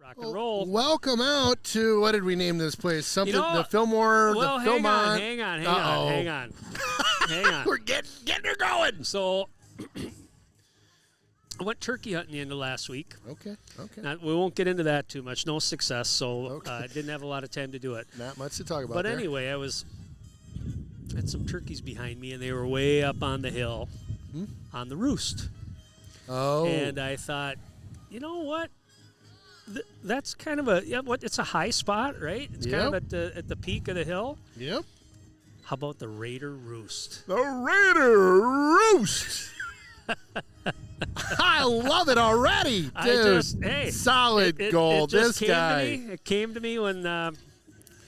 Rock and roll. Welcome out to, what did we name this place? Something, the Fillmore, well, the Philmont. Hang on. We're getting her going. So, I went turkey hunting the end of last week. Okay. We won't get into that too much. No success, so I didn't have a lot of time to do it. Not much to talk about. But anyway, I had some turkeys behind me, and they were way up on the hill on the roost. Oh. And I thought, you know what? That's kind of it's a high spot, right? It's kind of at the peak of the hill. Yep. How about the Raider Roost? The Raider Roost. I love it already, dude. Solid gold. It came to me when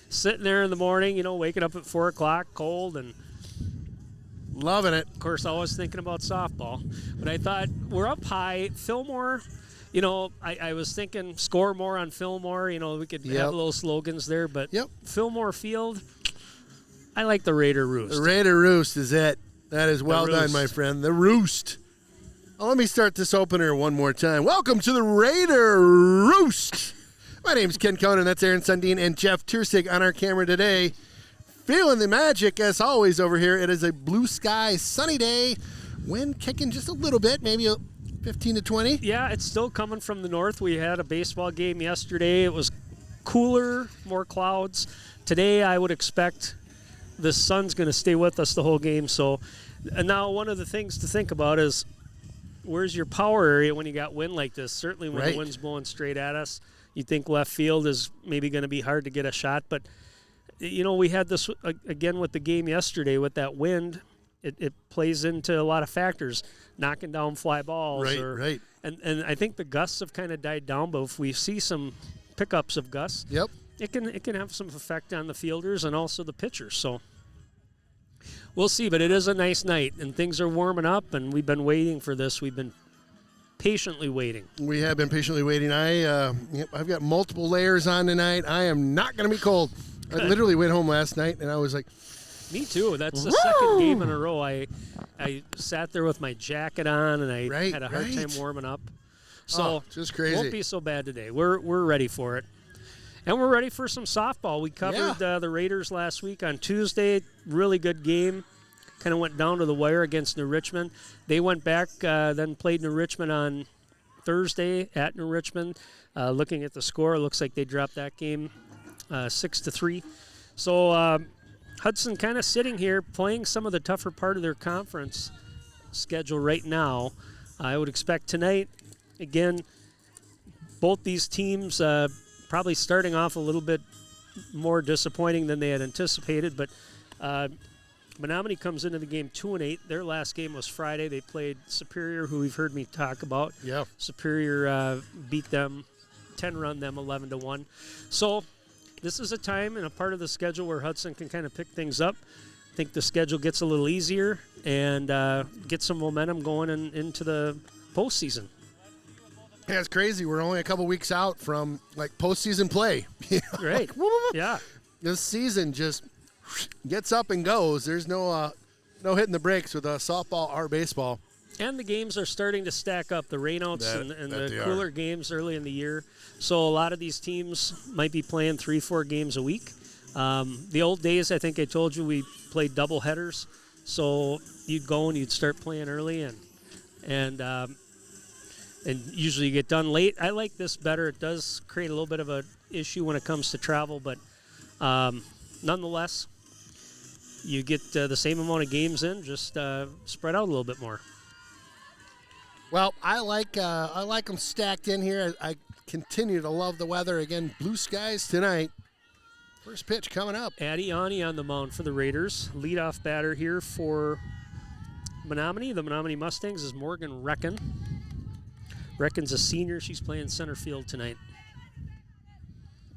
sitting there in the morning, waking up at 4 o'clock, cold, and loving it. Of course, always thinking about softball. But I thought, we're up high. Fillmore, I was thinking score more on Fillmore. We could have little slogans there. But Fillmore Field, I like the Raider Roost. The Raider Roost is it. That is well done, my friend. The Roost. Well, let me start this opener one more time. Welcome to the Raider Roost. My name's Ken Conan. That's Aaron Sundin and Jeff Tiersig on our camera today. Feeling the magic, as always, over here. It is a blue sky, sunny day. Wind kicking just a little bit, maybe 15 to 20. Yeah, it's still coming from the north. We had a baseball game yesterday. It was cooler, more clouds. Today, I would expect the sun's going to stay with us the whole game. So now one of the things to think about is, where's your power area when you got wind like this? Certainly when the wind's blowing straight at us, you think left field is maybe going to be hard to get a shot. But, we had this again with the game yesterday with that wind. It plays into a lot of factors, knocking down fly balls. Right. And I think the gusts have kind of died down, but if we see some pickups of gusts, it can have some effect on the fielders and also the pitchers. So we'll see, but it is a nice night, and things are warming up, and we've been waiting for this. We've been patiently waiting. We have been patiently waiting. I've got multiple layers on tonight. I am not going to be cold. Good. I literally went home last night, and I was like, me too. That's the second game in a row. I sat there with my jacket on, and I had a hard time warming up. So just crazy. Won't be so bad today. We're ready for it. And we're ready for some softball. We covered the Raiders last week on Tuesday. Really good game. Kind of went down to the wire against New Richmond. They went back, then played New Richmond on Thursday at New Richmond. Looking at the score, it looks like they dropped that game 6-3. So Hudson kind of sitting here playing some of the tougher part of their conference schedule right now. I would expect tonight, again, both these teams probably starting off a little bit more disappointing than they had anticipated, but Menomonie comes into the game 2-8. Their last game was Friday. They played Superior, who we've heard me talk about. Yeah. Superior beat them, 10-run them 11-1. So this is a time and a part of the schedule where Hudson can kind of pick things up. I think the schedule gets a little easier and get some momentum going into the postseason. Yeah, it's crazy. We're only a couple weeks out from postseason play. Right. Yeah. This season just gets up and goes. There's no hitting the brakes with softball or baseball. And the games are starting to stack up. The rainouts and the cooler games early in the year. So a lot of these teams might be playing 3-4 games a week. The old days, I think I told you, we played double headers. So you'd go and you'd start playing early and usually you get done late. I like this better. It does create a little bit of an issue when it comes to travel, but nonetheless, you get the same amount of games in, just spread out a little bit more. Well, I like them stacked in here. I continue to love the weather. Again, blue skies tonight. First pitch coming up. Addie Ani on the mound for the Raiders. Leadoff batter here for Menomonie. The Menomonie Mustangs is Morgan Recken. Reckon's a senior. She's playing center field tonight.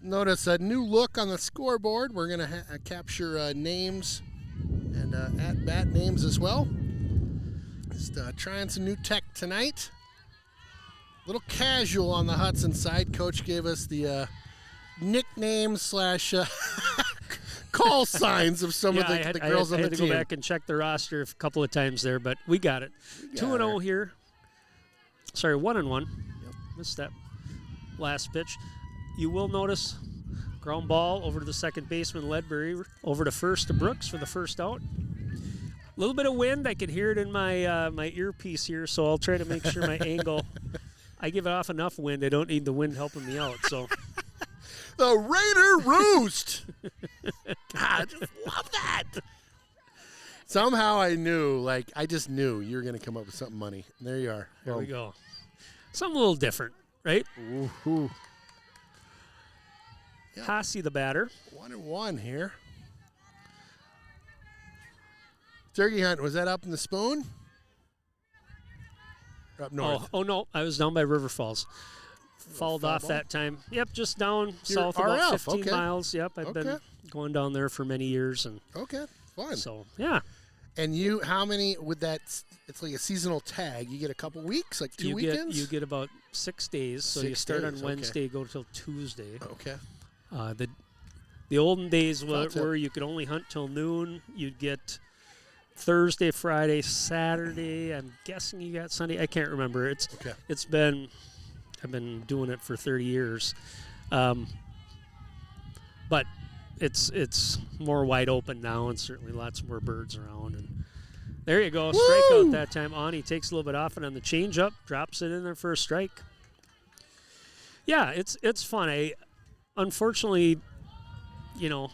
Notice a new look on the scoreboard. We're going to capture names and at-bat names as well. Just trying some new tech tonight. A little casual on the Hudson side. Coach gave us the nickname / call signs of some of the girls on the team. I had to go back and check the roster a couple of times there, but we got it. 2-0 here. Sorry, 1-1. Yep. Missed that last pitch. you will notice ground ball over to the second baseman, Ledbury, over to first to Brooks for the first out. A little bit of wind. I can hear it in my my earpiece here, so I'll try to make sure my angle. I give it off enough wind. I don't need the wind helping me out. So the Raider Roost. God, I just love that. Somehow I knew, I just knew you were going to come up with something money. And there you are. There we go. Something a little different, right? Woohoo. Yep. Hasse the batter. 1-1 here. Turkey hunt, was that up in the Spoon? Or up north? Oh, no, I was down by River Falls. Fouled off that time. Yep, just down south about 15 miles. Yep, I've been going down there for many years. And okay, fun. So, yeah. And you, how many would that, it's like a seasonal tag. You get a couple weeks, like two weekends? You get about 6 days. So you start on Wednesday, go till Tuesday. Okay. The olden days were you could only hunt till noon. You'd get Thursday, Friday, Saturday. I'm guessing you got Sunday. I can't remember. It's been, I've been doing it for 30 years. But it's more wide open now, and certainly lots more birds around. And there you go. Strikeout that time. Ani takes a little bit off it on the changeup, drops it in there for a strike. Yeah, it's fun. Unfortunately,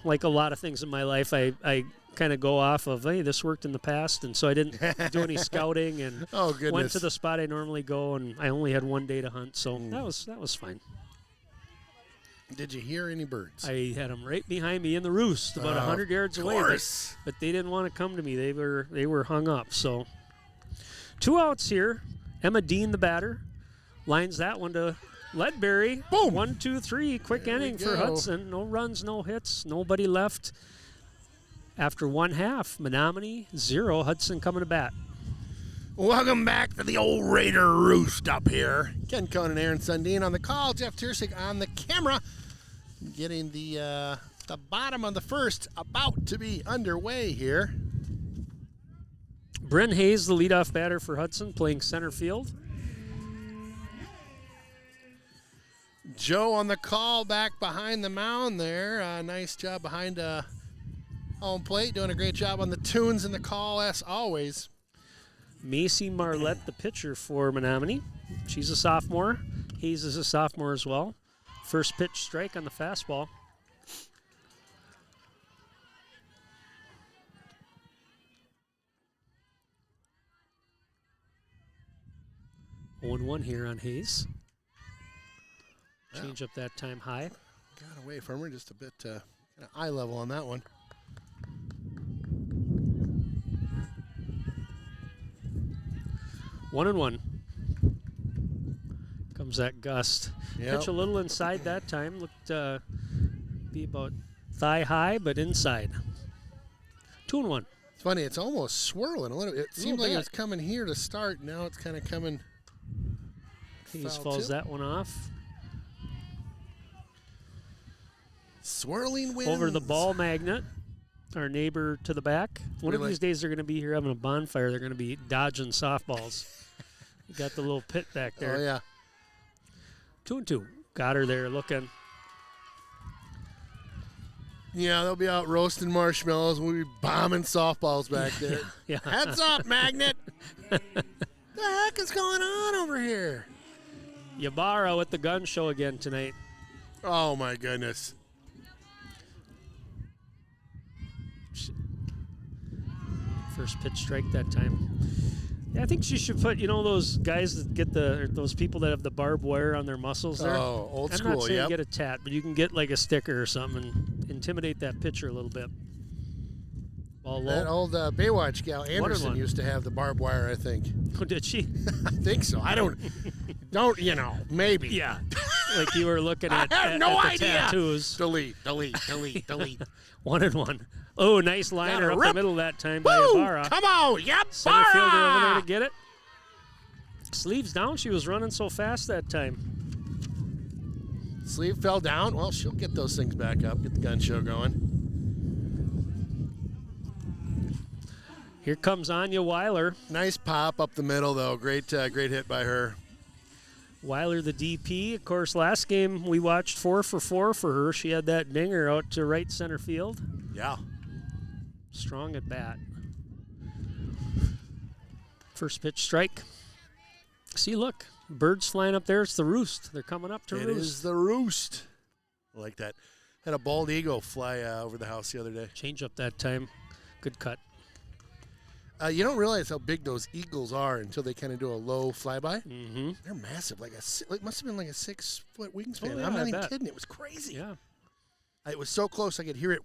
like a lot of things in my life, I kind of go off of, hey, this worked in the past, and so I didn't do any scouting and went to the spot I normally go, and I only had one day to hunt, so that was fine. Did you hear any birds? I had them right behind me in the roost, about 100 yards away, but they didn't want to come to me. They were hung up. So 2 outs here. Emma Dean, the batter, lines that one to Ledbury. Boom. 1, 2, 3. Quick inning for Hudson. No runs, no hits, nobody left. After 1/2, Menomonie 0. Hudson coming to bat. Welcome back to the old Raider Roost up here. Ken Cohn and Aaron Sundin on the call. Jeff Tiersig on the camera. Getting the bottom of the first about to be underway here. Bryn Hayes, the leadoff batter for Hudson, playing center field. Joe on the call back behind the mound there. Nice job behind home plate. Doing a great job on the tunes and the call, as always. Macy Marlette, the pitcher for Menomonie. She's a sophomore. Hayes is a sophomore as well. First pitch strike on the fastball. 0-1 here on Hayes. Change up that time high. Got away from her just a bit kind of eye level on that one. One and one. Comes that gust. Yep. Pitch a little inside that time. Looked be about thigh high, but inside. 2-1. It's funny. It's almost swirling a little. It seemed like it was coming here to start. Now it's kind of coming. Hayes falls that one off. Swirling winds. Over the ball magnet. Our neighbor to the back. One of these days they're going to be here having a bonfire. They're going to be dodging softballs. You got the little pit back there. Oh, yeah. 2-2. Got her there looking. Yeah, they'll be out roasting marshmallows. We'll be bombing softballs back there. Yeah. Heads up, Magnet. The heck is going on over here? Ybarra at the gun show again tonight. Oh, my goodness. First pitch strike that time. Yeah, I think she should put, those guys that get those people that have the barbed wire on their muscles there. Oh, old school, I'm not saying get a tat, but you can get like a sticker or something and intimidate that pitcher a little bit. Ball low. That old Baywatch gal, Anderson, used to have the barbed wire, I think. Oh, did she? I think so. I don't, maybe. Yeah. Like you were looking at, I have no idea. Tattoos. Delete. 1-1. Oh, nice liner up the middle that time by Ybarra. Come on, Center fielder over there to get it. Sleeves down. She was running so fast that time. Sleeve fell down. Well, she'll get those things back up. Get the gun show going. Here comes Anya Weiler. Nice pop up the middle, though. Great hit by her. Weiler, the DP. Of course, last game we watched 4 for 4 for her. She had that dinger out to right center field. Yeah. Strong at bat. First pitch strike. See, look. Birds flying up there. It's the roost. They're coming up to roost. It is the roost. I like that. Had a bald eagle fly over the house the other day. Change up that time. Good cut. You don't realize how big those eagles are until they kind of do a low flyby. Mm-hmm. They're massive. It must have been like a 6-foot wingspan. Oh, yeah, I'm not I even bet. kidding. It was crazy. Yeah. It was so close I could hear it.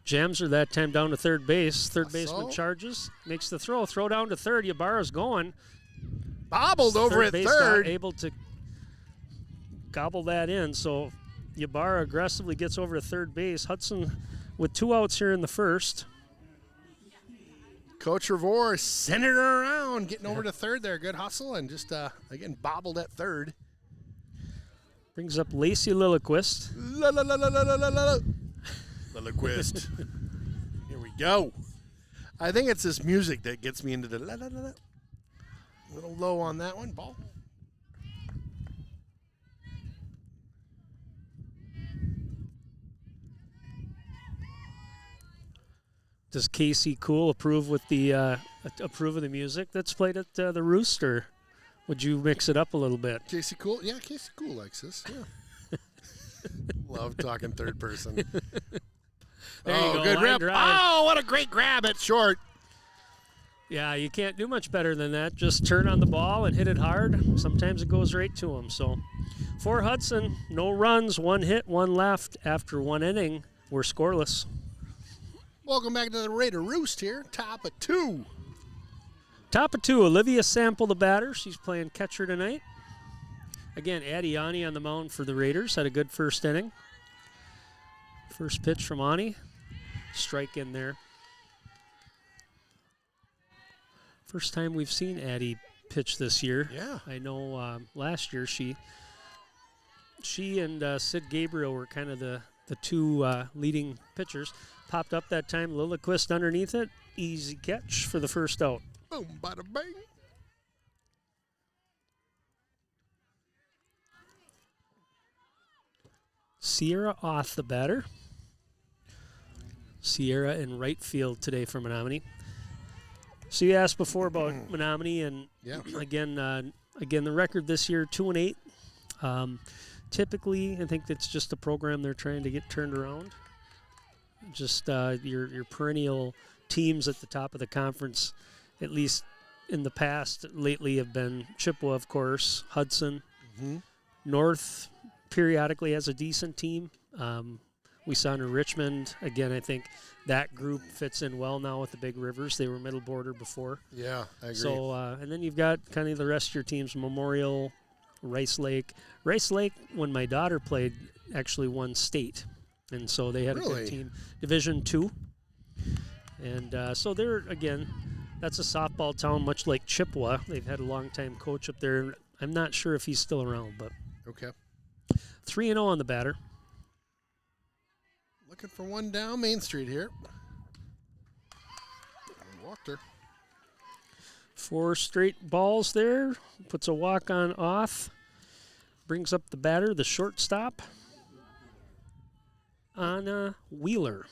Jams her that time down to third base. Third baseman So? charges. Makes the throw. Throw down to third. Ybarra's going. Bobbled over at base third. Not able to gobble that in. So Ybarra aggressively gets over to third base. Hudson with 2 outs here in the first. Coach Revore sending her around, getting over to third there. Good hustle and just, again, bobbled at third. Brings up Lacey Lilliquist. Lilliquist. Here we go. I think it's this music that gets me into the A little low on that one. Ball. Does Casey Cool approve of the music that's played at the Roost, or would you mix it up a little bit? Casey Cool? Yeah, Casey Cool likes this. Yeah. Love talking third person. There you go, good line rip. drive. Oh, what a great grab at short. Yeah, you can't do much better than that. Just turn on the ball and hit it hard. Sometimes it goes right to him. So for Hudson, no runs, 1 hit, 1 left. After 1 inning, we're scoreless. Welcome back to the Raider Roost here. Top of 2. Top of 2, Olivia Sample, the batter. She's playing catcher tonight. Again, Addie Ani on the mound for the Raiders. Had a good first inning. First pitch from Ani. Strike in there. First time we've seen Addie pitch this year. Yeah. I know last year she and Sid Gabriel were kind of the 2 leading pitchers. Popped up that time, Lilliquist underneath it. Easy catch for the first out. Boom, bada bang. Sierra Oth, the batter. Sierra in right field today for Menomonie. So you asked before about Menomonie, and Yeah. again, the record this year, 2-8. Typically, I think it's just a program they're trying to get turned around. Just your perennial teams at the top of the conference, at least in the past, lately have been Chippewa, of course, Hudson. Mm-hmm. North periodically has a decent team. We saw New Richmond. Again, I think that group fits in well now with the Big Rivers. They were middle border before. Yeah, I agree. So, and then you've got kind of the rest of your teams, Memorial, Rice Lake. Rice Lake, when my daughter played, actually won state. And so they had a good team. Division II. And so they're, again, that's a softball town, much like Chippewa. They've had a long-time coach up there. I'm not sure if he's still around, but Okay. 3-0 on the batter. Looking for one down Main Street here. Walked her. 4 straight balls there. Puts a walk on off. Brings up the batter, the shortstop, Anna Wheeler.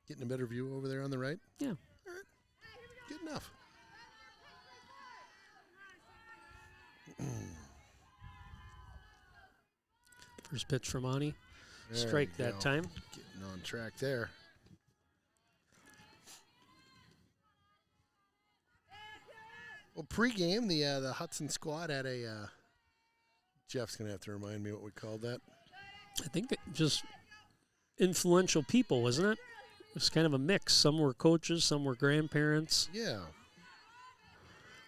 Getting a better view over there on the right. Yeah. All right. Good enough. First pitch from Ani. There Strike you that go. time. Getting on track there. Well, pregame, the Hudson squad had a. Jeff's gonna have to remind me what we called that. I think it just influential people, wasn't it? It was kind of a mix. Some were coaches, some were grandparents. Yeah.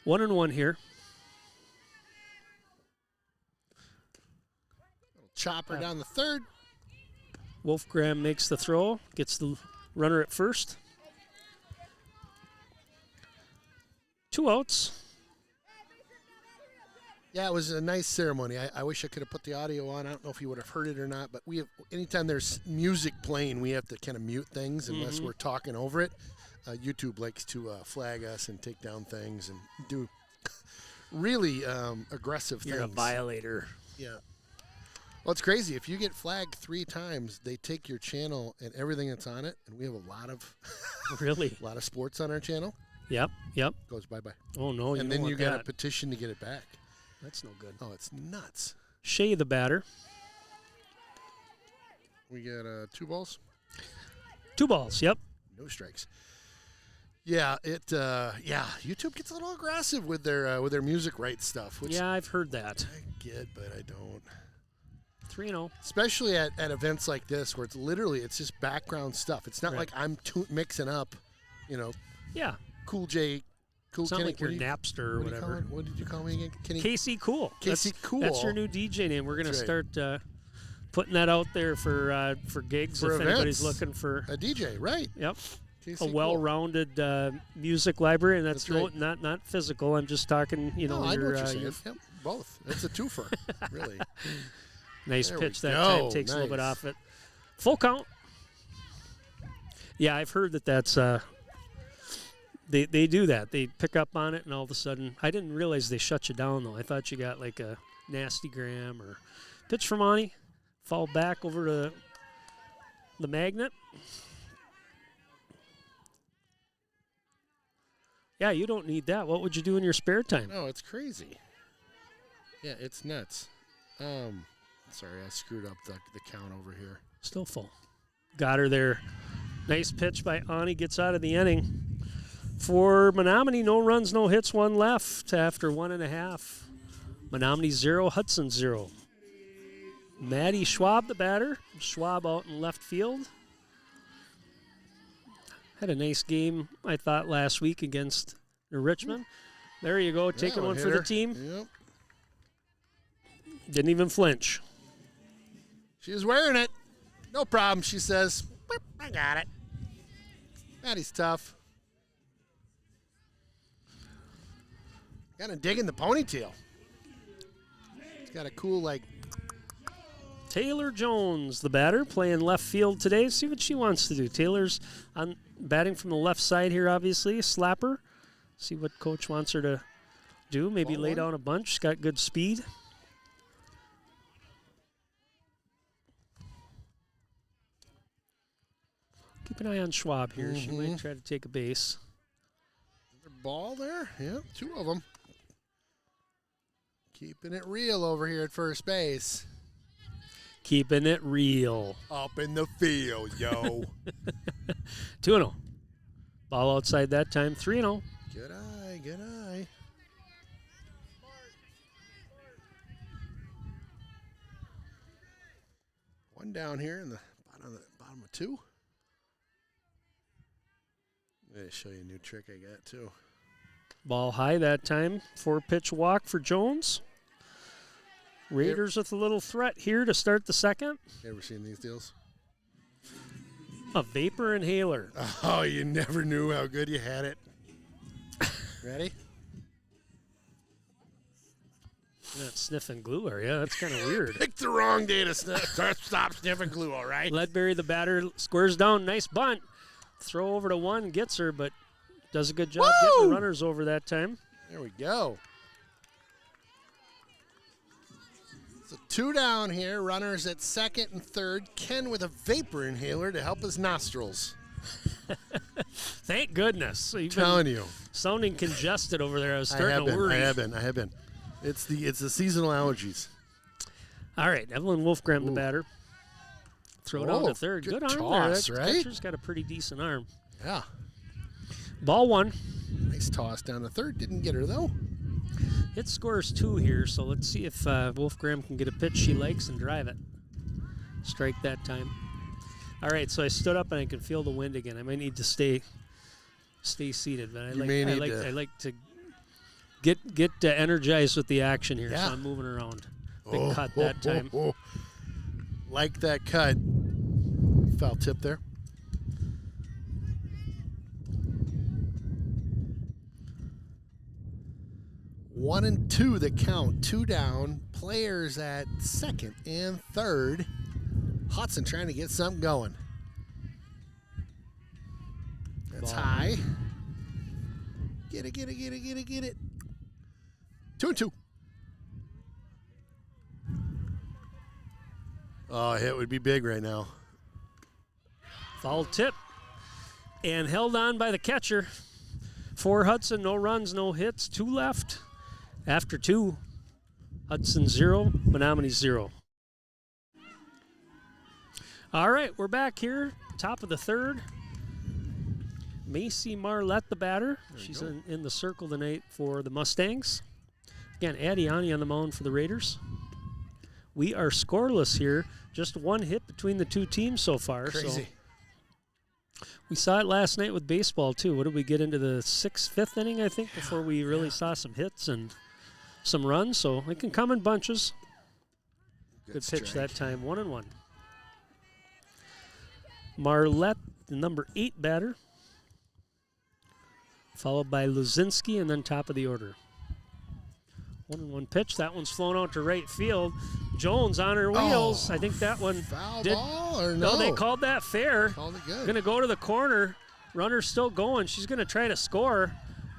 1-1 here. Chopper down the third. Wolfgram makes the throw, gets the runner at first. 2 outs. Yeah, it was a nice ceremony. I wish I could have put the audio on. I don't know if you would have heard it or not, but we have, anytime there's music playing, we have to kind of mute things unless we're talking over it. YouTube likes to flag us and take down things and do really aggressive things. You're a violator. Yeah. Well, it's crazy. If you get flagged 3 times, they take your channel and everything that's on it, and we have a lot of really a lot of sports on our channel. Yep. Goes bye-bye. Oh, no, and then you got a petition to get it back. That's no good. Oh, it's nuts. Shea the batter. We got 2 balls? 2 balls, yep. No strikes. Yeah, YouTube gets a little aggressive with their music rights stuff. Which yeah, I've heard that. I get, but I don't. 3-0. Especially at events like this where it's just background stuff. It's not like I'm mixing up, Yeah. Cool J. Cool Sound Kenny, like your Napster or whatever. What did you call me again? Kenny? Casey Cool. Cool. That's your new DJ name. We're going to start putting that out there for gigs for if events. anybody's looking for a DJ, right? Yep. Casey a well-rounded music library, and that's right. not physical. I'm just talking, I know what you're saying. Yep, both. It's a twofer, really. Nice there pitch that time. Takes a little bit off it. Full count. Yeah, I've heard that's they do that. They pick up on it, and all of a sudden, I didn't realize they shut you down though. I thought you got like a nasty gram or pitch for Monty, fall back over to the magnet. Yeah, you don't need that. What would you do in your spare time? No, it's crazy. Yeah, it's nuts. Sorry, I screwed up the count over here. Still full. Got her there. Nice pitch by Ani. Gets out of the inning. For Menomonie, no runs, no hits, 1 left after 1.5. Menomonie 0, Hudson 0. Maddie Schwab, the batter. Schwab out in left field. Had a nice game, I thought, last week against Richmond. There you go, taking one for the team. Yep. Didn't even flinch. She was wearing it. No problem, she says. I got it. Maddie's tough. Kind of digging the ponytail. It's got a cool, Taylor Jones, the batter, playing left field today. See what she wants to do. Taylor's on batting from the left side here, obviously. Slapper. See what coach wants her to do. Maybe lay down a bunch. She's got good speed. Keep an eye on Schwab here. She might try to take a base. Ball there? Yeah, 2 of them. Keeping it real over here at first base. Keeping it real. Up in the field, yo. 2-0. Ball outside that time. 3-0. Good eye, good eye. One down here in the bottom of 2. I'm going to show you a new trick I got, too. Ball high that time. 4-pitch walk for Jones. Raiders with a little threat here to start the second. You ever seen these deals? A vapor inhaler. Oh, you never knew how good you had it. Ready? You're not sniffing glue, are you? That's kind of weird. Picked the wrong day to stop sniffing glue, all right? Ledbury, the batter, squares down. Nice bunt. Throw over to 1, gets her, but does a good job getting the runners over that time. There we go. So 2 down here. Runners at second and third. Ken with a vapor inhaler to help his nostrils. Thank goodness. I'm telling you. Sounding congested over there. I was starting to worry. I have been. It's the seasonal allergies. All right, Evelyn Wolfgram, the batter. Throw down to third. Good arm toss, there. That catcher's got a pretty decent arm. Yeah. Ball 1. Nice toss down to third. Didn't get her, though. It scores 2 here, so let's see if Wolfgram can get a pitch she likes and drive it. Strike that time. All right, so I stood up and I can feel the wind again. I might need to stay seated, but I like to get energized with the action here, so I'm moving around. Big cut that time. Like that cut. Foul tip there. 1 and 2 the count. 2 down. Players at second and third. Hudson trying to get something going. That's high. Get it. 2-2. Oh, a hit would be big right now. Foul tip. And held on by the catcher. For Hudson, no runs, no hits. 2 left. After 2, Hudson 0, Menomonie 0. All right, we're back here. Top of the 3rd. Macy Marlette, the batter. She's in the circle tonight for the Mustangs. Again, Adiani on the mound for the Raiders. We are scoreless here. Just 1 hit between the 2 teams so far. Crazy. So we saw it last night with baseball, too. What did we get into the 5th inning, I think, before we really saw some hits and some runs? So it can come in bunches. Good pitch that time, 1-1. Marlette, the number 8 batter. Followed by Luzinski, and then top of the order. 1-1 pitch. That one's flown out to right field. Jones on her wheels. I think that one foul ball or no? No, they called that fair. Called it good. Going to go to the corner. Runner's still going. She's going to try to score,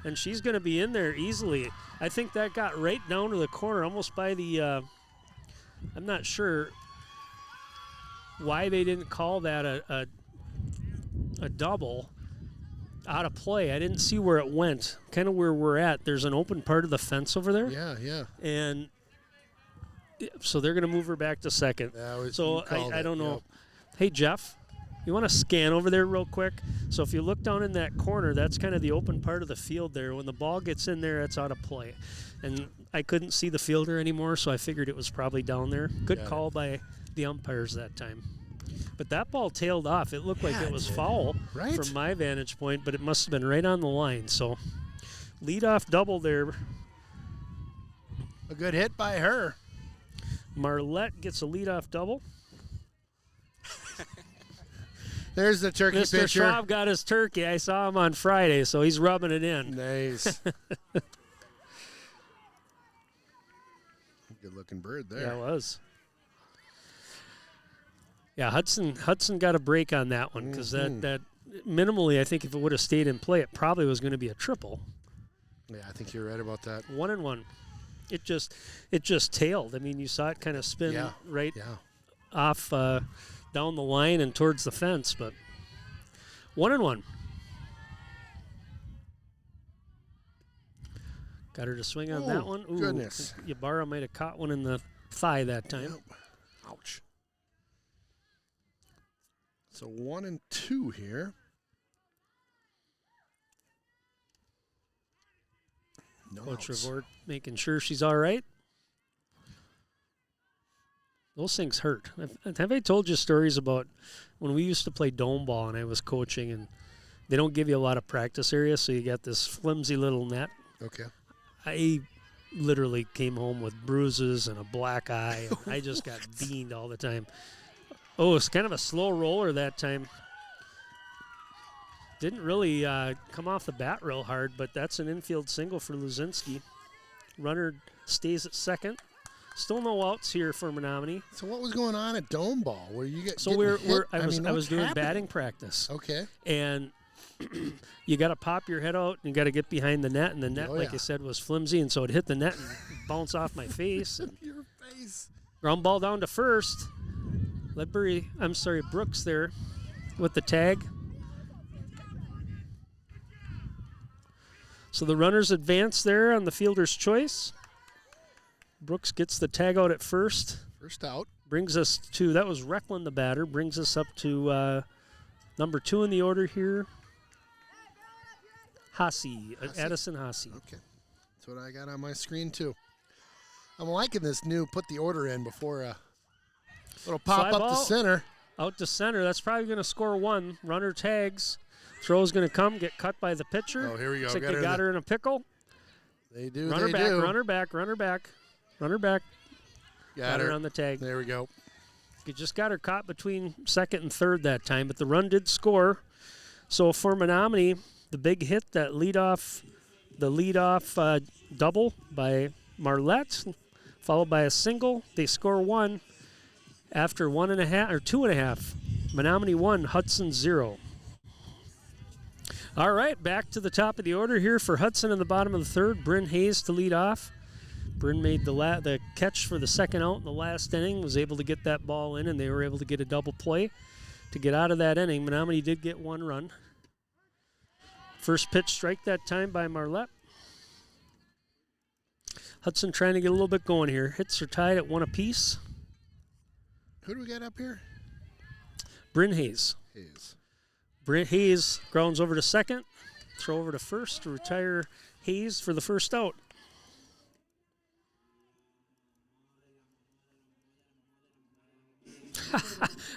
and she's going to be in there easily. I think that got right down to the corner, almost by the. I'm not sure why they didn't call that a double. Out of play. I didn't see where it went. Kind of where we're at. There's an open part of the fence over there. Yeah. And so they're going to move her back to second. So I don't know. Yep. Hey, Jeff, you want to scan over there real quick? So if you look down in that corner, that's kind of the open part of the field there. When the ball gets in there, it's out of play. And I couldn't see the fielder anymore, so I figured it was probably down there. Good call by the umpires that time. But that ball tailed off. It looked like it was foul from my vantage point, but it must have been right on the line. So leadoff double there. A good hit by her. Marlette gets a leadoff double. There's the turkey Mr. pitcher. Schwab got his turkey. I saw him on Friday, so he's rubbing it in. Nice. Good-looking bird there. Yeah, it was. Yeah, Hudson got a break on that one because that minimally, I think if it would have stayed in play, it probably was going to be a triple. Yeah, I think you're right about that. 1-1. It just tailed. I mean, you saw it kind of spin off down the line and towards the fence, but 1-1. Got her to swing on that one. Ooh, goodness. Ybarra might have caught one in the thigh that time. Yep. Ouch. So 1-2 here. No Coach outs. Revort making sure she's all right. Those things hurt. Have I told you stories about when we used to play dome ball and I was coaching, and they don't give you a lot of practice areas, so you got this flimsy little net. Okay. I literally came home with bruises and a black eye. And I just got beaned all the time. Oh, it's kind of a slow roller that time. Didn't really come off the bat real hard, but that's an infield single for Luzinski. Runner stays at second. Still no outs here for Menomonie. So what was going on at dome ball? Where you get? So I was doing batting practice. Okay. And you got to pop your head out and you got to get behind the net, and the net, like I said, was flimsy, and so it hit the net and bounced off my face. And your face. Ground ball down to first. Brooks there with the tag. So the runners advance there on the fielder's choice. Brooks gets the tag out at first. First out. Brings us to, that was Recklin, the batter. Brings us up to number 2 in the order here. Haase. Addison Haase. Okay. That's what I got on my screen, too. I'm liking this new put the order in before a little pop Fly up to center. Out to center. That's probably going to score 1. Runner tags. Throw's going to come, get cut by the pitcher. Oh, here we go. Looks like they got her in a pickle. They do. Runner back, do. runner back, runner back. Runner back. Got her on the tag. There we go. You just got her caught between second and third that time, but the run did score. So for Menomonie, the big hit, the leadoff double by Marlette, followed by a single. They score 1 after 1.5 or 2.5. Menomonie 1, Hudson 0. All right, back to the top of the order here for Hudson in the bottom of the third. Bryn Hayes to lead off. Bryn made the catch for the second out in the last inning, was able to get that ball in, and they were able to get a double play to get out of that inning. Menomonie did get one run. First pitch strike that time by Marlette. Hudson trying to get a little bit going here. Hits are tied at 1 apiece. Who do we got up here? Bryn Hayes. Bryn Hayes grounds over to second. Throw over to first to retire Hayes for the first out.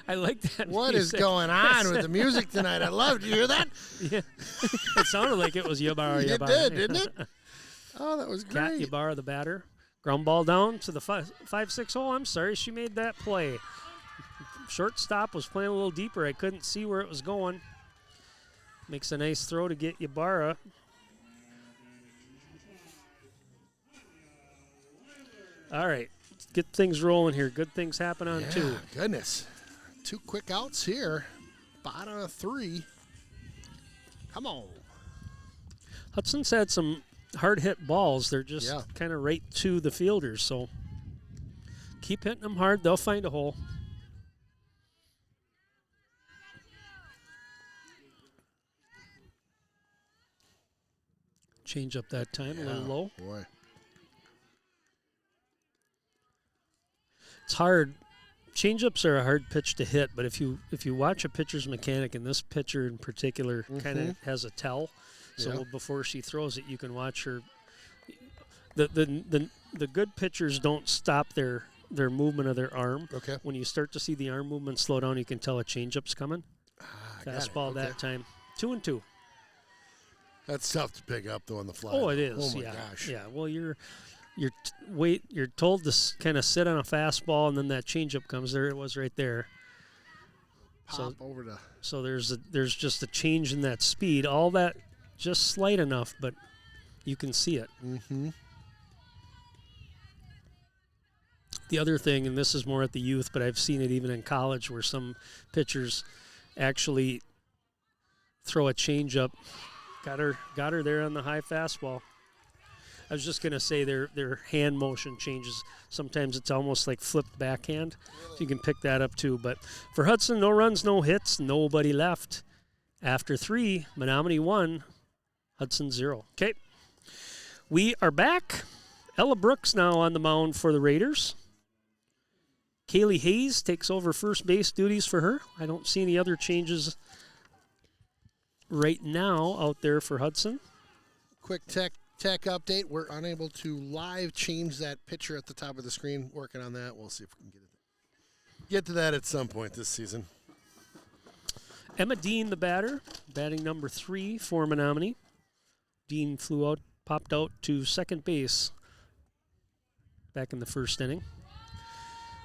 I like that. What is going on with the music tonight? I love. Did you hear that? Yeah. It sounded like it was Ybarra. It did, didn't it? Oh, that was great. Kat Ybarra, the batter. Ground ball down to the 5-6 hole. I'm sorry, she made that play. Shortstop was playing a little deeper. I couldn't see where it was going. Makes a nice throw to get Ybarra. All right, let's get things rolling here. Good things happen on two. Goodness. 2 quick outs here. Bottom of 3. Come on. Hudson's had some hard hit balls. They're just kind of right to the fielders. So keep hitting them hard. They'll find a hole. Change up that time, a little low. Boy. It's hard. Changeups are a hard pitch to hit, but if you watch a pitcher's mechanic, and this pitcher in particular kind of has a tell, so before she throws it, you can watch her. The good pitchers don't stop their movement of their arm. Okay. When you start to see the arm movement slow down, you can tell a changeup's coming. Fastball that time. 2-2. That's tough to pick up though on the fly. Oh, it is. Oh my gosh. Yeah. Well, you're told to kind of sit on a fastball, and then that changeup comes. There it was, right there. Pop over to. So there's just a change in that speed. All that just slight enough, but you can see it. Mm-hmm. The other thing, and this is more at the youth, but I've seen it even in college, where some pitchers actually throw a changeup. Got her there on the high fastball. I was just going to say their hand motion changes. Sometimes it's almost like flipped backhand. So you can pick that up too. But for Hudson, no runs, no hits, nobody left. After 3, Menomonie 1, Hudson 0. Okay, we are back. Ella Brooks now on the mound for the Raiders. Kaylee Hayes takes over first base duties for her. I don't see any other changes right now out there for Hudson. Quick tech update. We're unable to live change that picture at the top of the screen. Working on that. We'll see if we can get to that at some point this season. Emma Dean, the batter, batting number 3 for Menomonie. Dean popped out to second base back in the first inning.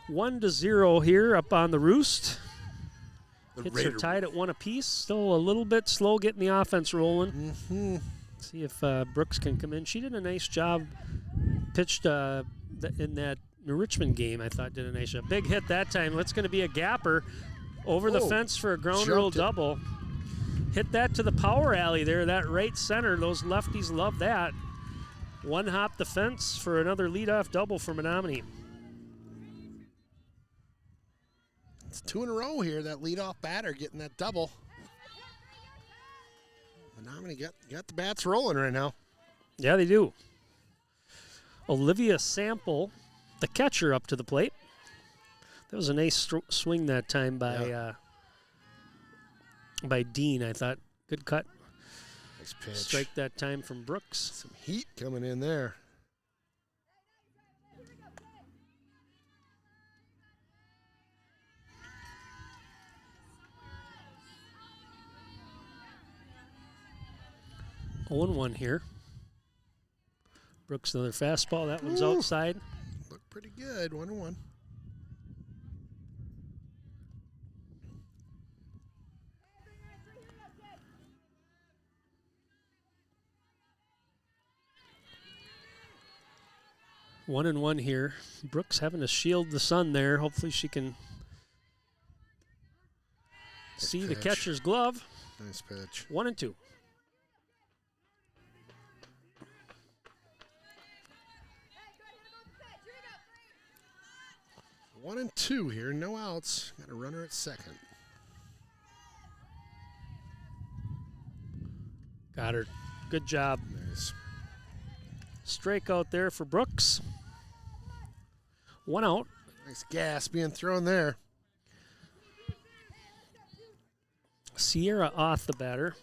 1-0 here up on the Roost. Hits are tied at 1 apiece. Still a little bit slow getting the offense rolling. Mm-hmm. See if Brooks can come in. She did a nice job. Pitched in that Richmond game, I thought did a nice job. Big hit that time. It's going to be a gapper over the fence for a ground rule double. Hit that to the power alley there, that right center. Those lefties love that. One hop the fence for another leadoff double for Menomonie. It's 2 in a row here. That leadoff batter getting that double. Menomonie got the bats rolling right now. Yeah, they do. Olivia Sample, the catcher, up to the plate. That was a nice swing that time by Dean, I thought. Good cut. Nice pitch. Strike that time from Brooks. Some heat coming in there. Oh, 1 here. Brooks another fastball. That one's outside. Looked pretty good. 1-1. One and one here. Brooks having to shield the sun there. Hopefully she can see the catcher's glove. Nice pitch. 1-2. 1-2 here, no outs. Got a runner at second. Got her. Good job. Nice. Strikeout there for Brooks. 1 out. Nice gas being thrown there. Sierra off the batter.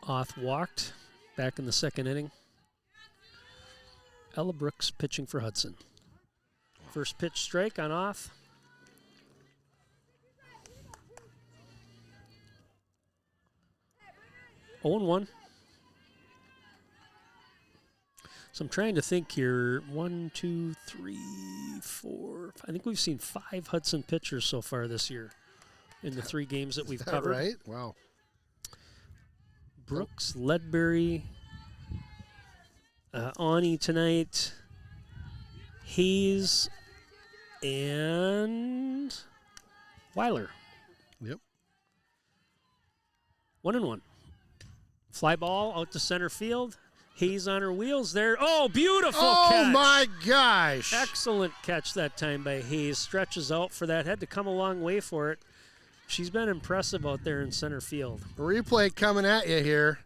Oth walked back in the second inning. Ella Brooks pitching for Hudson. First pitch strike on Oth. Oh, 1. So I'm trying to think here. 1, 2, 3, 4. I think we've seen 5 Hudson pitchers so far this year in the 3 games that we've covered. Right? Wow. Brooks, Ledbury, Ani tonight, Hayes, and Weiler. Yep. 1-1. Fly ball out to center field. Hayes on her wheels there. Oh, beautiful catch. Oh, my gosh. Excellent catch that time by Hayes. Stretches out for that. Had to come a long way for it. She's been impressive out there in center field. Replay coming at you here.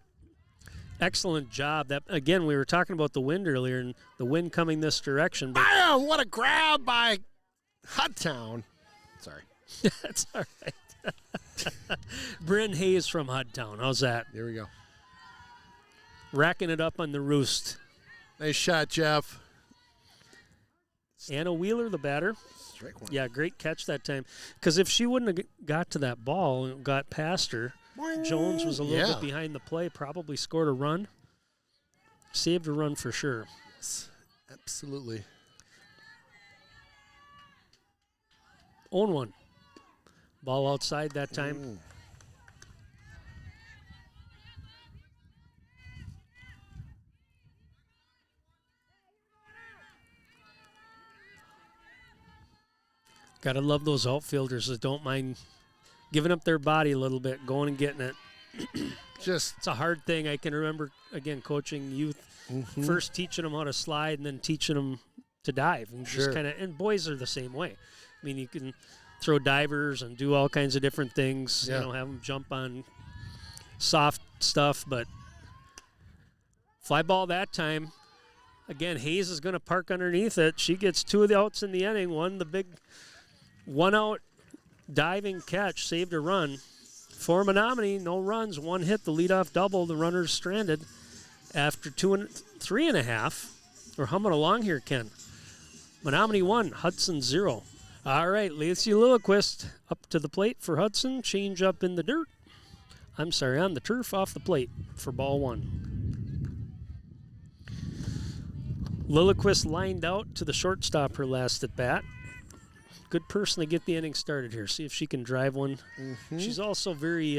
Excellent job. That again, we were talking about the wind earlier, and the wind coming this direction. But Bam! What a grab by Hudtown. Sorry. that's all right. Bryn Hayes from Hudtown. How's that? Here we go. Racking it up on the roost. Nice shot, Jeff. Anna Wheeler, the batter. Strike 1. Yeah, great catch that time. Because if she wouldn't have got to that ball and got past her, Jones was a little bit behind the play, probably scored a run. Saved a run for sure. Yes, absolutely. 0-1. Ball outside that time. Ooh. Gotta love those outfielders that don't mind giving up their body a little bit, going and getting it. It's a hard thing. I can remember, again, coaching youth, first teaching them how to slide and then teaching them to dive. And just kind of, and boys are the same way. I mean, you can throw divers and do all kinds of different things, have them jump on soft stuff, but fly ball that time. Again, Hayes is going to park underneath it. She gets 2 of the outs in the inning. One, the big 1-out diving catch, saved a run. For Menomonie, no runs, 1 hit, the leadoff double. The runner's stranded after 3.5. We're humming along here, Ken. Menomonie 1, Hudson 0. All right, Lacey Lilliquist up to the plate for Hudson. Change up in the dirt. I'm sorry, on the turf, off the plate for ball 1. Lilliquist lined out to the shortstop her last at bat. Good person to get the inning started here. See if she can drive one. She's also very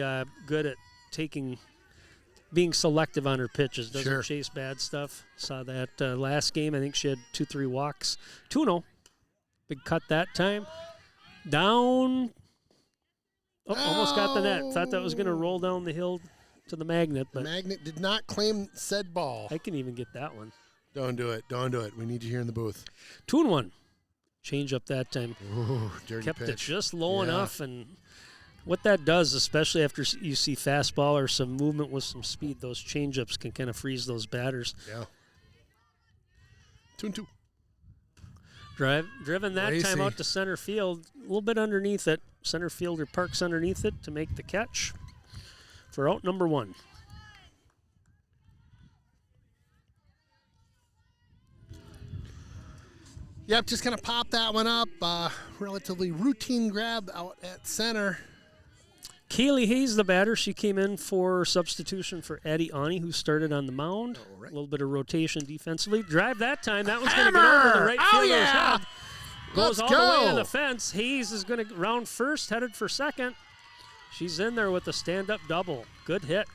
good at being selective on her pitches. Doesn't chase bad stuff. Saw that last game. I think she had 2-3 walks. 2-0. Big cut that time. Down. Oh, almost got the net. Thought that was going to roll down the hill to the magnet. But Magnet did not claim said ball. I can even get that one. Don't do it. Don't do it. We need you here in the booth. 2-1. Change up that time. Ooh, dirty Kept pitch. it just low enough, and what that does, especially after you see fastball or some movement with some speed, those change-ups can kind of freeze those batters. Yeah. 2-2. Driven that time out to center field, a little bit underneath it. Center fielder parks underneath it to make the catch for out number 1. Yep, just going to pop that one up. Relatively routine grab out at center. Kaylee Hayes, the batter, she came in for substitution for Addie Ani, who started on the mound. A little bit of rotation defensively. Drive that time. That one's going to get over the right fielder's head. Goes all the way to the fence. Hayes is going to round first, headed for second. She's in there with a stand-up double. Good hit.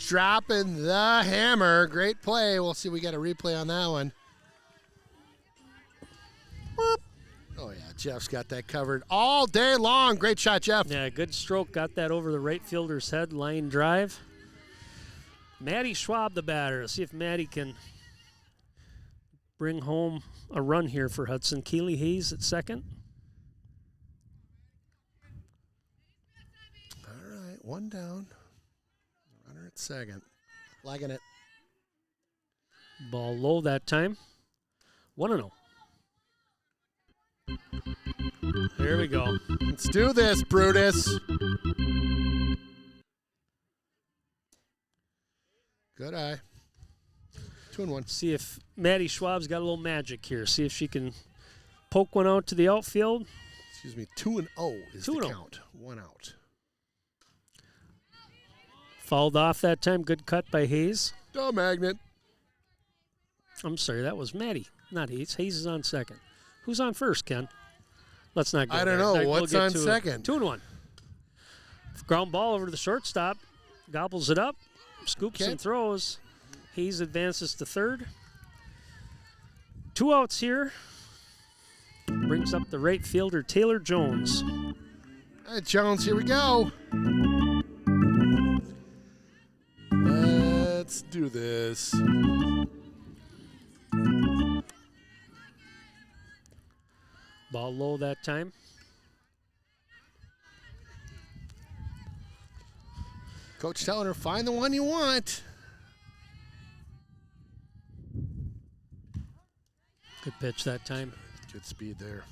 Dropping the hammer. Great play. We'll see if we got a replay on that one. Whoop. Oh, yeah, Jeff's got that covered all day long. Great shot, Jeff. Yeah, good stroke. Got that over the right fielder's head. Line drive. Maddie Schwab, the batter. Let's see if Maddie can bring home a run here for Hudson. Keely Hayes at second. All right, one down. Runner at second. Liking it. Ball low that time. 1-0. There we go. Let's do this, Brutus. Good eye. 2-1. See if Maddie Schwab's got a little magic here. See if she can poke one out to the outfield. Excuse me, 2-0 is the count. 1 out. Fouled off that time. Good cut by Hayes. Oh, magnet. I'm sorry, that was Maddie, not Hayes. Hayes is on second. Who's on first, Ken? Let's not go I don't know. What's on second? 2-1. Ground ball over to the shortstop. Gobbles it up. Scoops and throws. Hayes advances to third. 2 outs here. Brings up the right fielder, Taylor Jones. All right, Jones, here we go. Let's do this. Ball low that time. Coach telling her, find the one you want. Good pitch that time. Good speed there.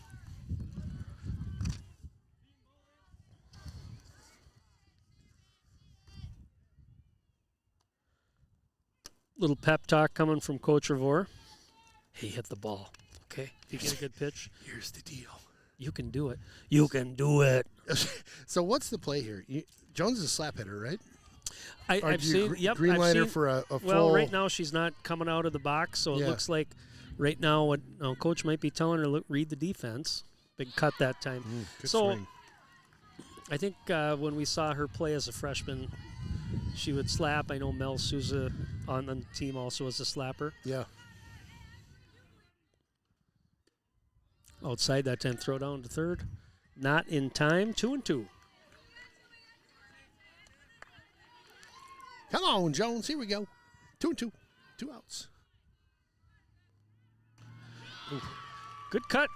Little pep talk coming from Coach Revore. He hit the ball. Okay, if you get a good pitch, here's the deal. You can do it. You can do it. So what's the play here? Jones is a slap hitter, right? I've seen. Yep. Green lighter for a full. Well, right now she's not coming out of the box, so it looks like right now what Coach might be telling her, look, read the defense. Big cut that time. Good so swing. I think when we saw her play as a freshman, she would slap. I know Mel Souza on the team also was a slapper. Yeah. Outside that time, throw down to third. Not in time. 2-2. Come on, Jones. Here we go. 2-2. 2 outs. Ooh. Good cut.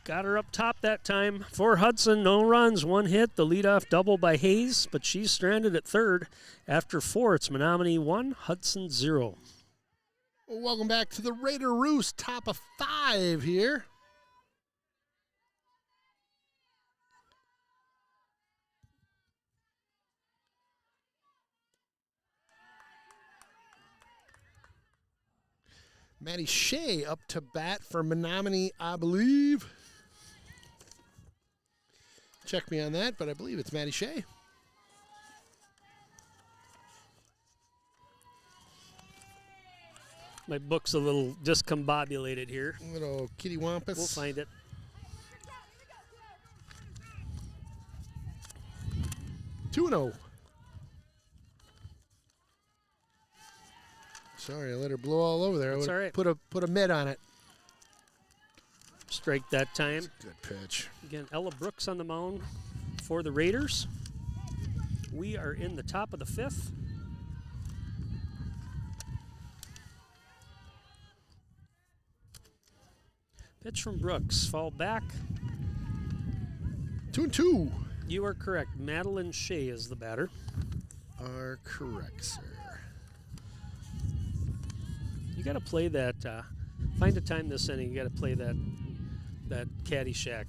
Got her up top that time for Hudson. No runs, 1 hit. The leadoff double by Hayes, but she's stranded at third. After 4, it's Menomonie 1, Hudson 0. Well, welcome back to the Raider Roost, top of 5 here. Maddie Shea up to bat for Menomonie, I believe. Check me on that, but I believe it's Maddie Shea. My book's a little discombobulated here. Little kitty wampus. We'll find it. Two 2-0. Sorry, I let her blow all over there. That's I all right. Put a mitt on it. Strike that time. Good pitch. Again, Ella Brooks on the mound for the Raiders. We are in the top of the 5th. Pitch from Brooks. Fall back. 2-2. You are correct. Madeline Shea is the batter. Are correct, sir. You got to play that. Find a time this inning. You got to play that Caddyshack.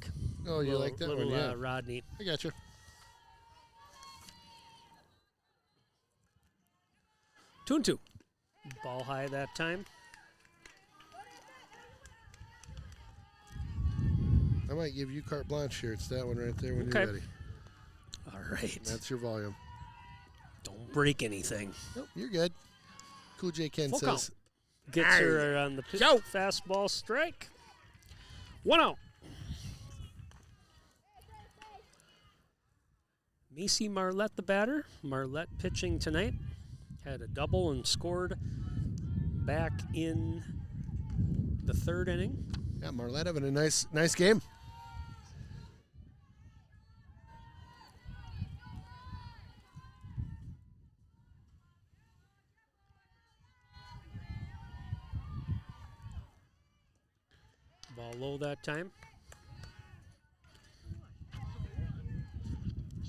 Oh, you like that little, one? Yeah. Rodney. I got you. 2-2. Ball high that time. I might give you carte blanche here. It's that one right there when Okay. you're ready. All right. That's your volume. Don't break anything. Nope, you're good. Cool J Ken Full says. count. Gets her on the pitch. Fastball strike. 1 out. Macy Marlette the batter. Marlette pitching tonight. Had a double and scored back in the 3rd inning. Yeah, Marlette having a nice game. Ball low that time.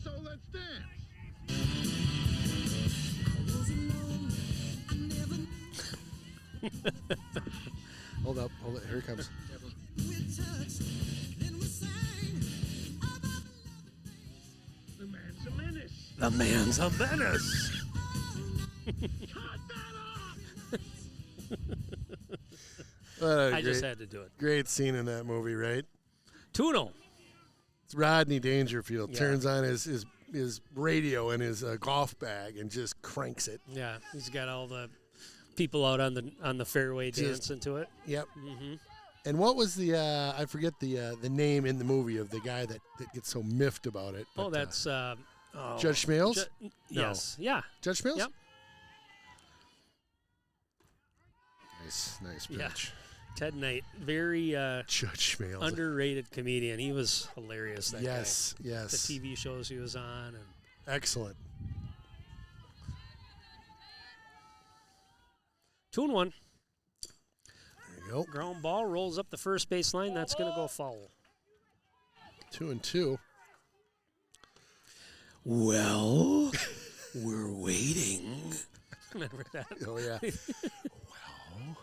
So let's dance. Hold up. Here it comes. The man's a menace. The man's a menace. Cut that off. I just had to do it. Great scene in that movie, right? 2-0. It's Rodney Dangerfield Yeah. turns on his radio in his golf bag and just cranks it. Yeah, he's got all the people out on the fairway dancing to it. Yep. Mm-hmm. And what was the I forget the name in the movie of the guy that gets so miffed about it. Oh, but, that's Judge Smales? Yes. Yeah. Judge Smales? Yep. Nice Yeah. pitch. Ted Knight, very Judge Smales. underrated comedian. He was hilarious. That Yes. guy. The TV shows he was on. And Excellent. 2-1. There you go. Ground ball rolls up the first base line. That's going to go foul. 2-2. Well, we're waiting. Remember that? Oh, yeah. Well,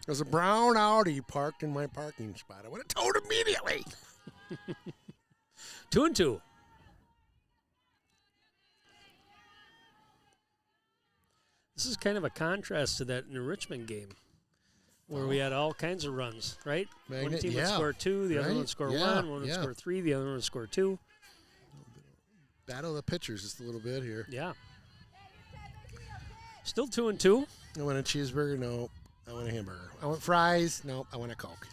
there's a brown Audi parked in my parking spot. I would have towed immediately. 2-2. This is kind of a contrast to that New Richmond game where we had all kinds of runs, right? Magnet, one team would yeah. score 2, the other Right? one would score Yeah, 1 would yeah. score 3, the other one would score 2. Battle of the pitchers just a little bit here. Yeah. Still 2-2. I want a cheeseburger? No. I want a hamburger. I want fries? No. I want a Coke.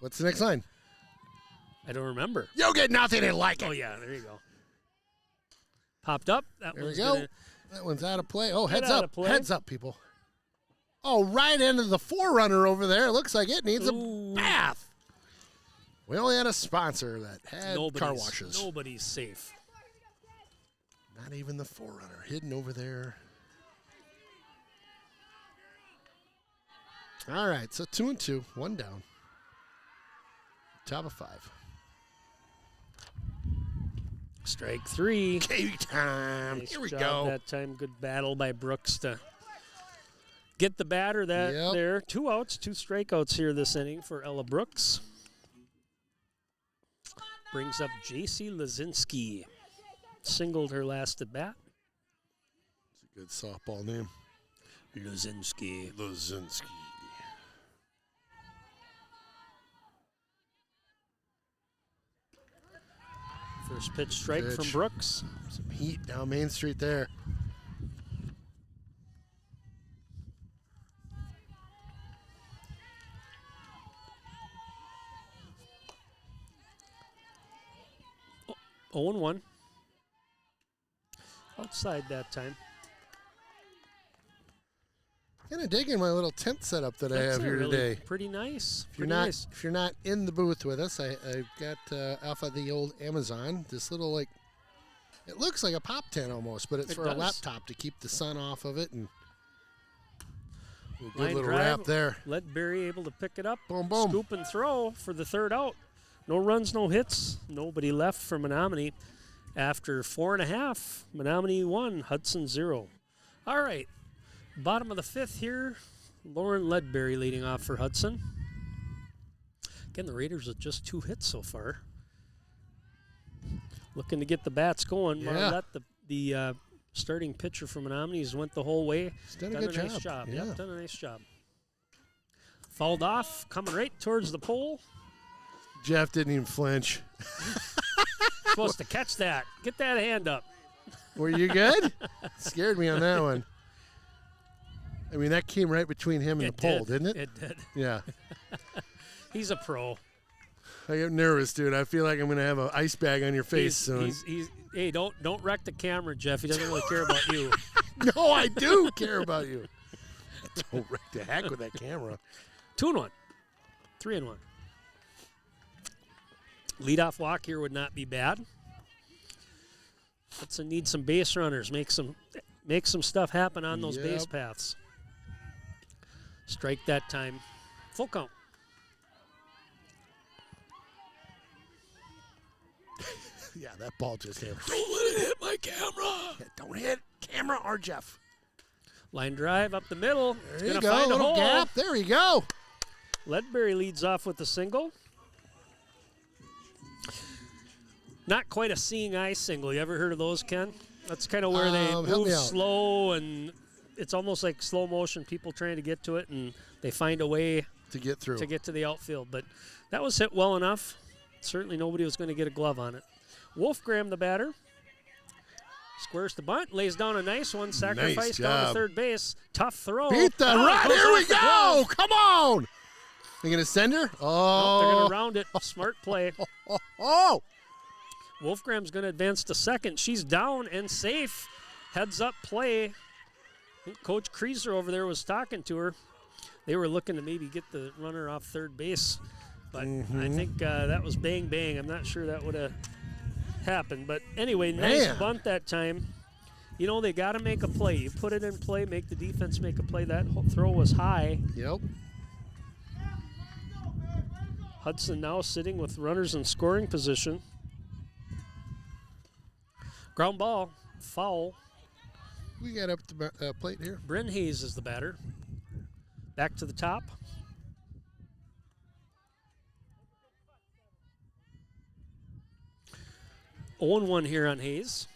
What's the next line? I don't remember. You'll get nothing and like it. Oh, yeah, there you go. Popped up. That There we one's go. gonna- That one's out of play. Oh, Get heads out up. of play. Heads up, people. Oh, right into the forerunner over there. Looks like it needs Ooh. a bath. We only had a sponsor that had car washes. Nobody's safe. Not even the forerunner. Hidden over there. All right, so 2-2. One down. Top of 5. Strike 3. K time. Nice Here we job go. that time. Good battle by Brooks to get the batter Yep. there. 2 outs, 2 strikeouts here this inning for Ella Brooks. Brings up J.C. Lazinski. Singled her last at bat. It's a good softball name. Lazinski. Lazinski. First pitch strike Pitch. from Brooks. Some heat down Main Street there. Oh, 0-1. Outside that time. Kind of digging my little tent setup that I That's have here really today. Pretty nice. If you're not in the booth with us, I've got off of the old Amazon this little, like, it looks like a pop tent almost, but it's It for a does. laptop to keep the sun off of it, and good Line little drive, wrap there. Ledbury able to pick it up. Boom, boom. Scoop and throw for the third out. No runs, no hits. Nobody left for Menomonie. After 4.5, Menomonie 1, Hudson 0. All right, bottom of the 5th here. Lauren Ledbury leading off for Hudson. Again, the Raiders with just 2 hits so far. Looking to get the bats going. Yeah. Marlette, the starting pitcher for Menomonie, has went the whole way. He's done a good nice job. job. Yeah. Yep, done a nice job. Fouled off, coming right towards the pole. Jeff didn't even flinch. Supposed to catch that. Get that hand up. Were you good? Scared me on that one. I mean, that came right between him and It the pole, did. didn't it? It did. Yeah. He's a pro. I get nervous, dude. I feel like I'm going to have an ice bag on your face soon. Hey, don't wreck the camera, Jeff. He doesn't really care about you. No, I do care about you. Don't wreck the heck with that camera. 2-1. 3-1. Leadoff walk here would not be bad. Hudson needs some base runners. Make some stuff happen on those base paths. Strike that time. Full count. Yeah, that ball just hit. Don't let it hit my camera. Yeah, don't hit camera or Jeff. Line drive up the middle. There It's you going to go. find a Little hole. gap. There you go. Ledbury leads off with the single. Not quite a seeing eye single. You ever heard of those, Ken? That's kind of where they move slow, and it's almost like slow motion, people trying to get to it, and they find a way to get through. To get to the outfield. But that was hit well enough. Certainly nobody was going to get a glove on it. Wolfgram, the batter. Squares the bunt, lays down a nice one, sacrifice down to third base. Tough throw. Beat the run. Here we go. Come on. They're going to send her? Oh. Nope, they're going to round it. Smart play. Oh. Wolfgram's going to advance to second. She's down and safe. Heads up play. I think Coach Kreeser over there was talking to her. They were looking to maybe get the runner off third base. But I think that was bang, bang. I'm not sure that would have happened. But anyway, nice bunt that time. You know, they got to make a play. You put it in play, make the defense make a play. That throw was high. Yep. Hudson now sitting with runners in scoring position. Ground ball, foul. We got up the plate here. Bryn Hayes is the batter. Back to the top. 0-1 here on Hayes.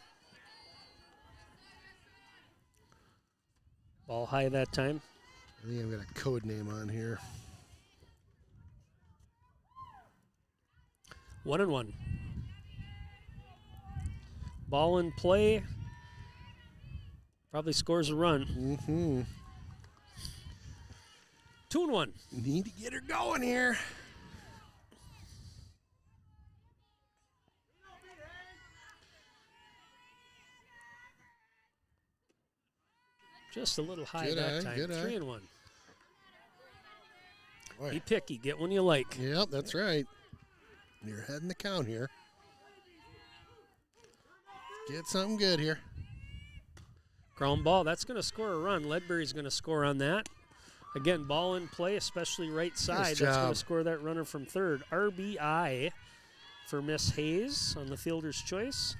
Ball high that time. I think I've got a code name on here. 1-1. Ball in play. Probably scores a run. 2-1. Need to get her going here. Just a little high that time. 3-1. Boy. Be picky. Get one you like. Yep, that's right. You're heading the count here. Get something good here. Ground ball. That's going to score a run. Ledbury's going to score on that. Again, ball in play, especially right side. Nice That's job. going to score that runner from third. RBI for Miss Hayes on the fielder's choice.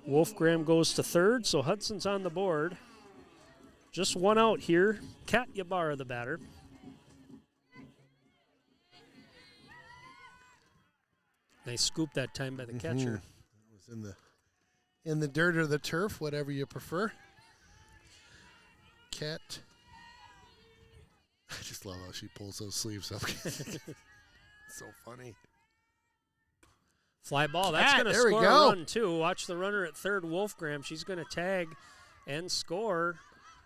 Wolfgram goes to third, so Hudson's on the board. Just one out here. Kat Ybarra, the batter. Nice scoop that time by the catcher. It was in the dirt or the turf, whatever you prefer. Cat. I just love how she pulls those sleeves up. So funny. Fly ball. That's going to score a run, too. Watch the runner at third, Wolfgram. She's going to tag and score.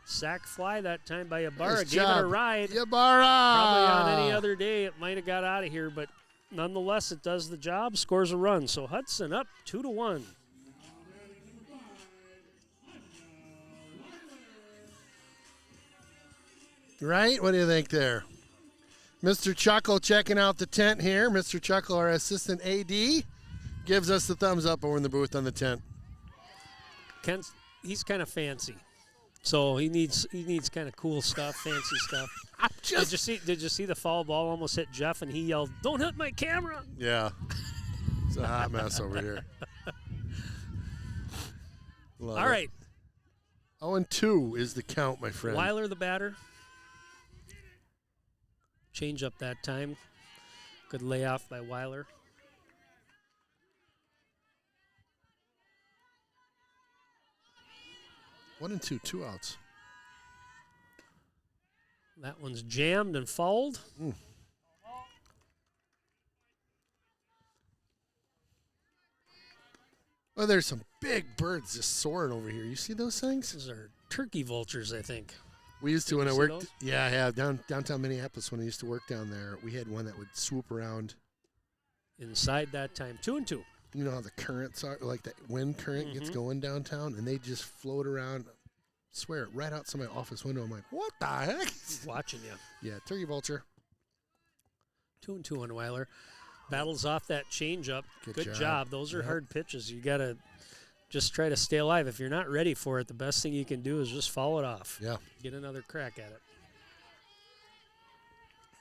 Sack fly that time by Ybarra. Nice Gave job. it a ride. Ybarra! Probably on any other day it might have got out of here, but nonetheless, it does the job. Scores a run. So Hudson up 2-1. Right? What do you think there? Mr. Chuckle checking out the tent here. Mr. Chuckle, our assistant AD, gives us the thumbs up over in the booth on the tent. He's kind of fancy, so he needs kind of cool stuff, fancy stuff. Did you see the foul ball almost hit Jeff and he yelled, "Don't hit my camera!" Yeah, it's a hot mess over here. Love All right. 0-2 is the count, my friend. Weiler, the batter. Change up that time. Good layoff by Weiler. One and two, 2 outs. That one's jammed and fouled. Oh, there's some big birds just soaring over here. You see those things? Those are turkey vultures, I think. We used to when I see worked. those? Yeah, I have downtown Minneapolis when I used to work down there. We had one that would swoop around. Inside that time, 2-2. You know how the currents are, like that wind current gets going downtown, and they just float around. Swear it, right outside my office window. I'm like, what the heck? Watching you. Yeah, turkey vulture. 2-2 on Weiler. Battles off that changeup. Good job. job. Those are hard pitches. You got to just try to stay alive. If you're not ready for it, the best thing you can do is just foul it off. Yeah. Get another crack at it.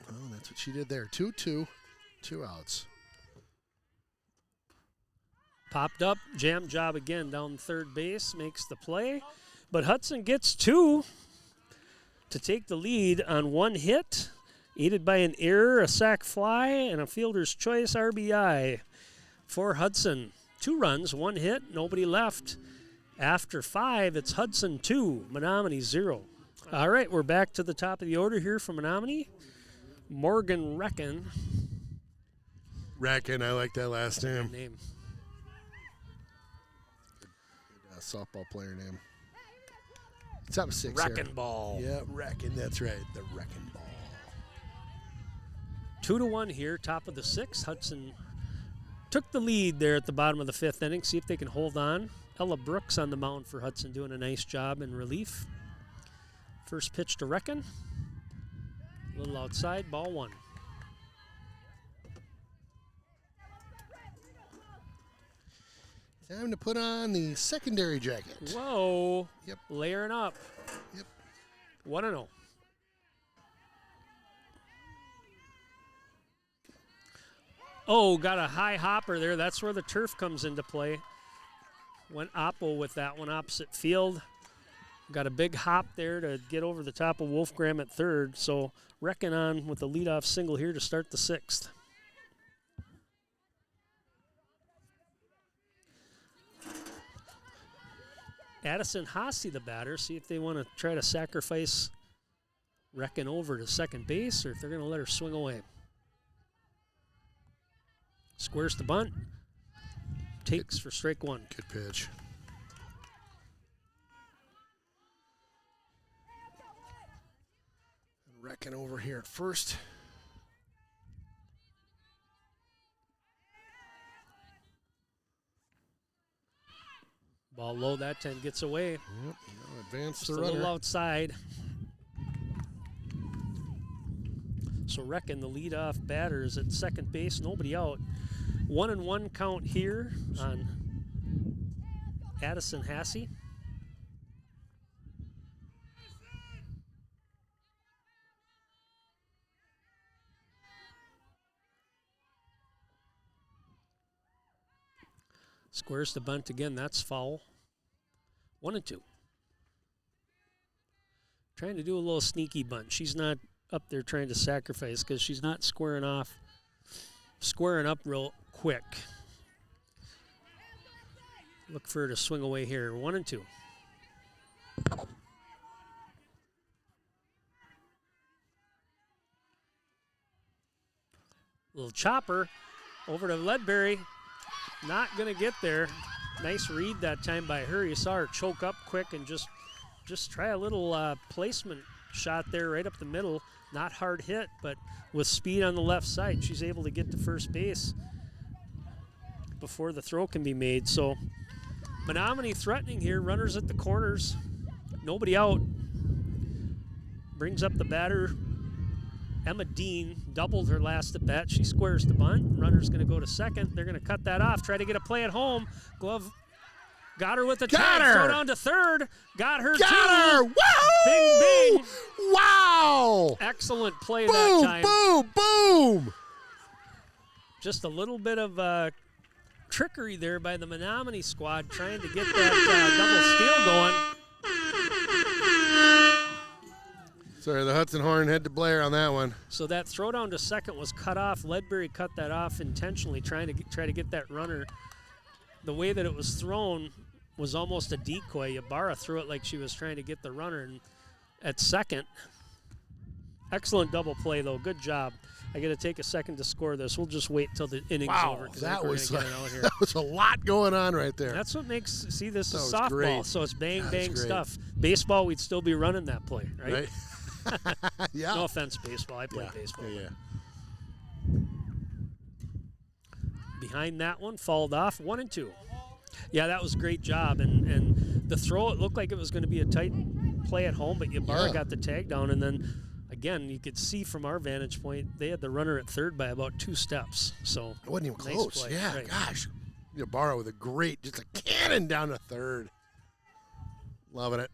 Oh, that's what she did there. 2-2, 2 outs. Popped up, jam job again down third base, makes the play. But Hudson gets 2 to take the lead on 1 hit, aided by an error, a sac fly, and a fielder's choice RBI for Hudson. 2 runs, 1 hit, nobody left. After 5, it's Hudson 2, Menomonie 0. All right, we're back to the top of the order here for Menomonie. Morgan Recken. Recken, I like that last name. Name. Softball player name. It's up 6 Wrecking Ball. Yeah, Recken, that's right. The Wrecking Ball. 2-1 here, top of the 6th. Hudson took the lead there at the bottom of the 5th inning. See if they can hold on. Ella Brooks on the mound for Hudson doing a nice job in relief. First pitch to Recken. A little outside, ball 1. Time to put on the secondary jacket. Whoa. Yep. Layering up. Yep. 1-0. Oh, got a high hopper there. That's where the turf comes into play. Went oppo with that one opposite field. Got a big hop there to get over the top of Wolfgram at third. So Recken on with the leadoff single here to start the 6th. Addison Hasse, the batter. See if they want to try to sacrifice Recken over to second base or if they're going to let her swing away. Squares the bunt. Takes for strike 1. Good pitch. Recken over here at first. Ball low that time gets away. Yep. Advance Just the a runner. little outside. So Recken, the leadoff batter, is at second base. Nobody out. 1-1 count here on Addison Hasse. Squares the bunt again. That's foul. 1-2. Trying to do a little sneaky bunt. She's not up there trying to sacrifice because she's not squaring up real quick. Look for her to swing away here. 1-2. Little chopper over to Ledbury. Not going to get there. Nice read that time by her. You saw her choke up quick and just try a little placement shot there right up the middle. Not hard hit, but with speed on the left side, she's able to get to first base before the throw can be made. So Menomonie threatening here. Runners at the corners. Nobody out. Brings up the batter. Emma Dean doubled her last at bat. She squares the bunt. Runner's going to go to second. They're going to cut that off. Try to get a play at home. Glove got her with the tag. Throw down to third. Got her too. Her! Woo! Bing, bing. Wow! Excellent play Boom, that time. boom, boom! Just a little bit of trickery there by the Menomonie squad trying to get that double steal going. Sorry, the Hudson Horn had to Blair on that one. So that throw down to second was cut off. Ledbury cut that off intentionally, try to get that runner. The way that it was thrown was almost a decoy. Ibarra threw it like she was trying to get the runner and at second. Excellent double play, though. Good job. I got to take a second to score this. We'll just wait till the inning's over. That was a lot going on right there. That's what makes, see, this is That was softball, great. so it's bang, That was bang great. stuff. Baseball, we'd still be running that play, right? Yeah. No offense, baseball. I play baseball. Yeah. Behind that one, fouled off, 1-2. Yeah, that was a great job. And the throw, it looked like it was going to be a tight play at home, but Ibarra got the tag down. And then, again, you could see from our vantage point, they had the runner at third by about 2 steps. So It wasn't even nice close. play. Yeah, Right. gosh. Ibarra with just a cannon down to third. Loving it.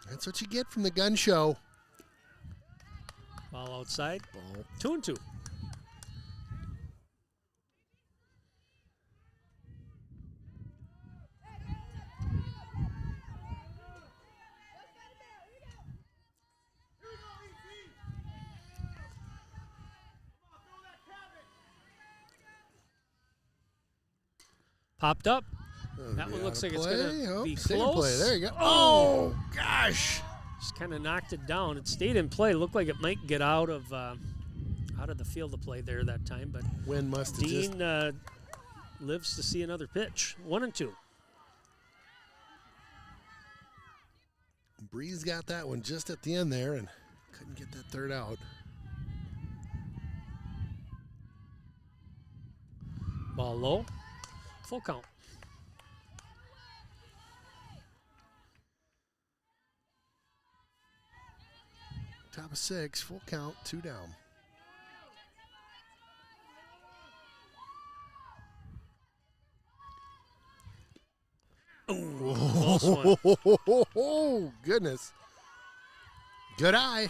That's what you get from the gun show. Ball outside, Ball. 2-2. Hopped up. That'll That be one out looks of like it's play. going to be Stay in close. play. There you go. Oh, gosh. Just kind of knocked it down. It stayed in play. Looked like it might get out of the field of play there that time, but Wind must have just... Dean lives to see another pitch. 1-2. Breeze got that one just at the end there and couldn't get that third out. Ball low. Full count. Top of 6, full count, 2 down. Ooh, close one. Oh, goodness. Good eye.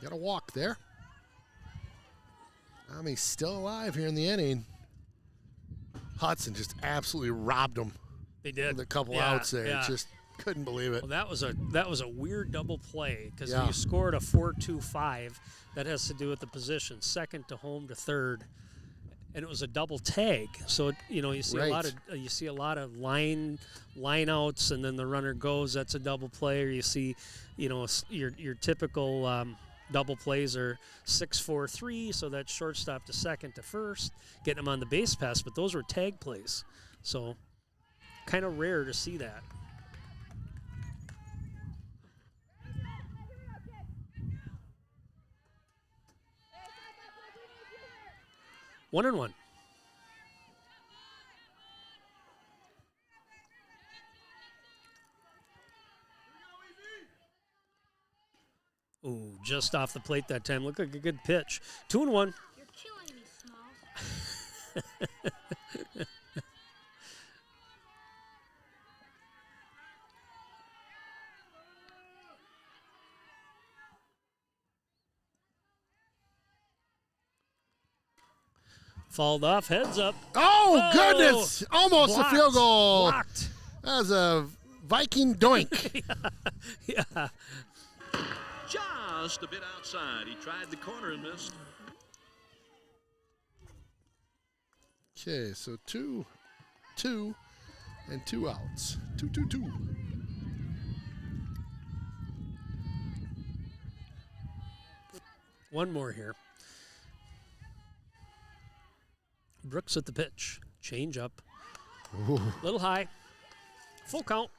Got a walk there. He's still alive here in the inning. Hudson just absolutely robbed him. They did. With a couple Yeah, outs there. yeah. Just couldn't believe it. Well, that was a weird double play because Yeah. you scored a 4-2-5. That has to do with the position, second to home to third, and it was a double tag. So you see a lot of line outs, and then the runner goes. That's a double play. Or you see, your typical double plays are 6-4-3. So that's shortstop to second to first, getting them on the base pass. But those were tag plays, so kind of rare to see that. One and one. Ooh, just off the plate that time. Looked like a good pitch. 2-1. You're killing me, Smalls. Fouled off, heads up. Oh, goodness. Almost Blocked. a field goal. Blocked. That was a Viking doink. Yeah. Just a bit outside. He tried the corner and missed. Okay, so 2, and 2 outs. 2. One more here. Brooks at the pitch. Change up. Ooh. Little high. Full count.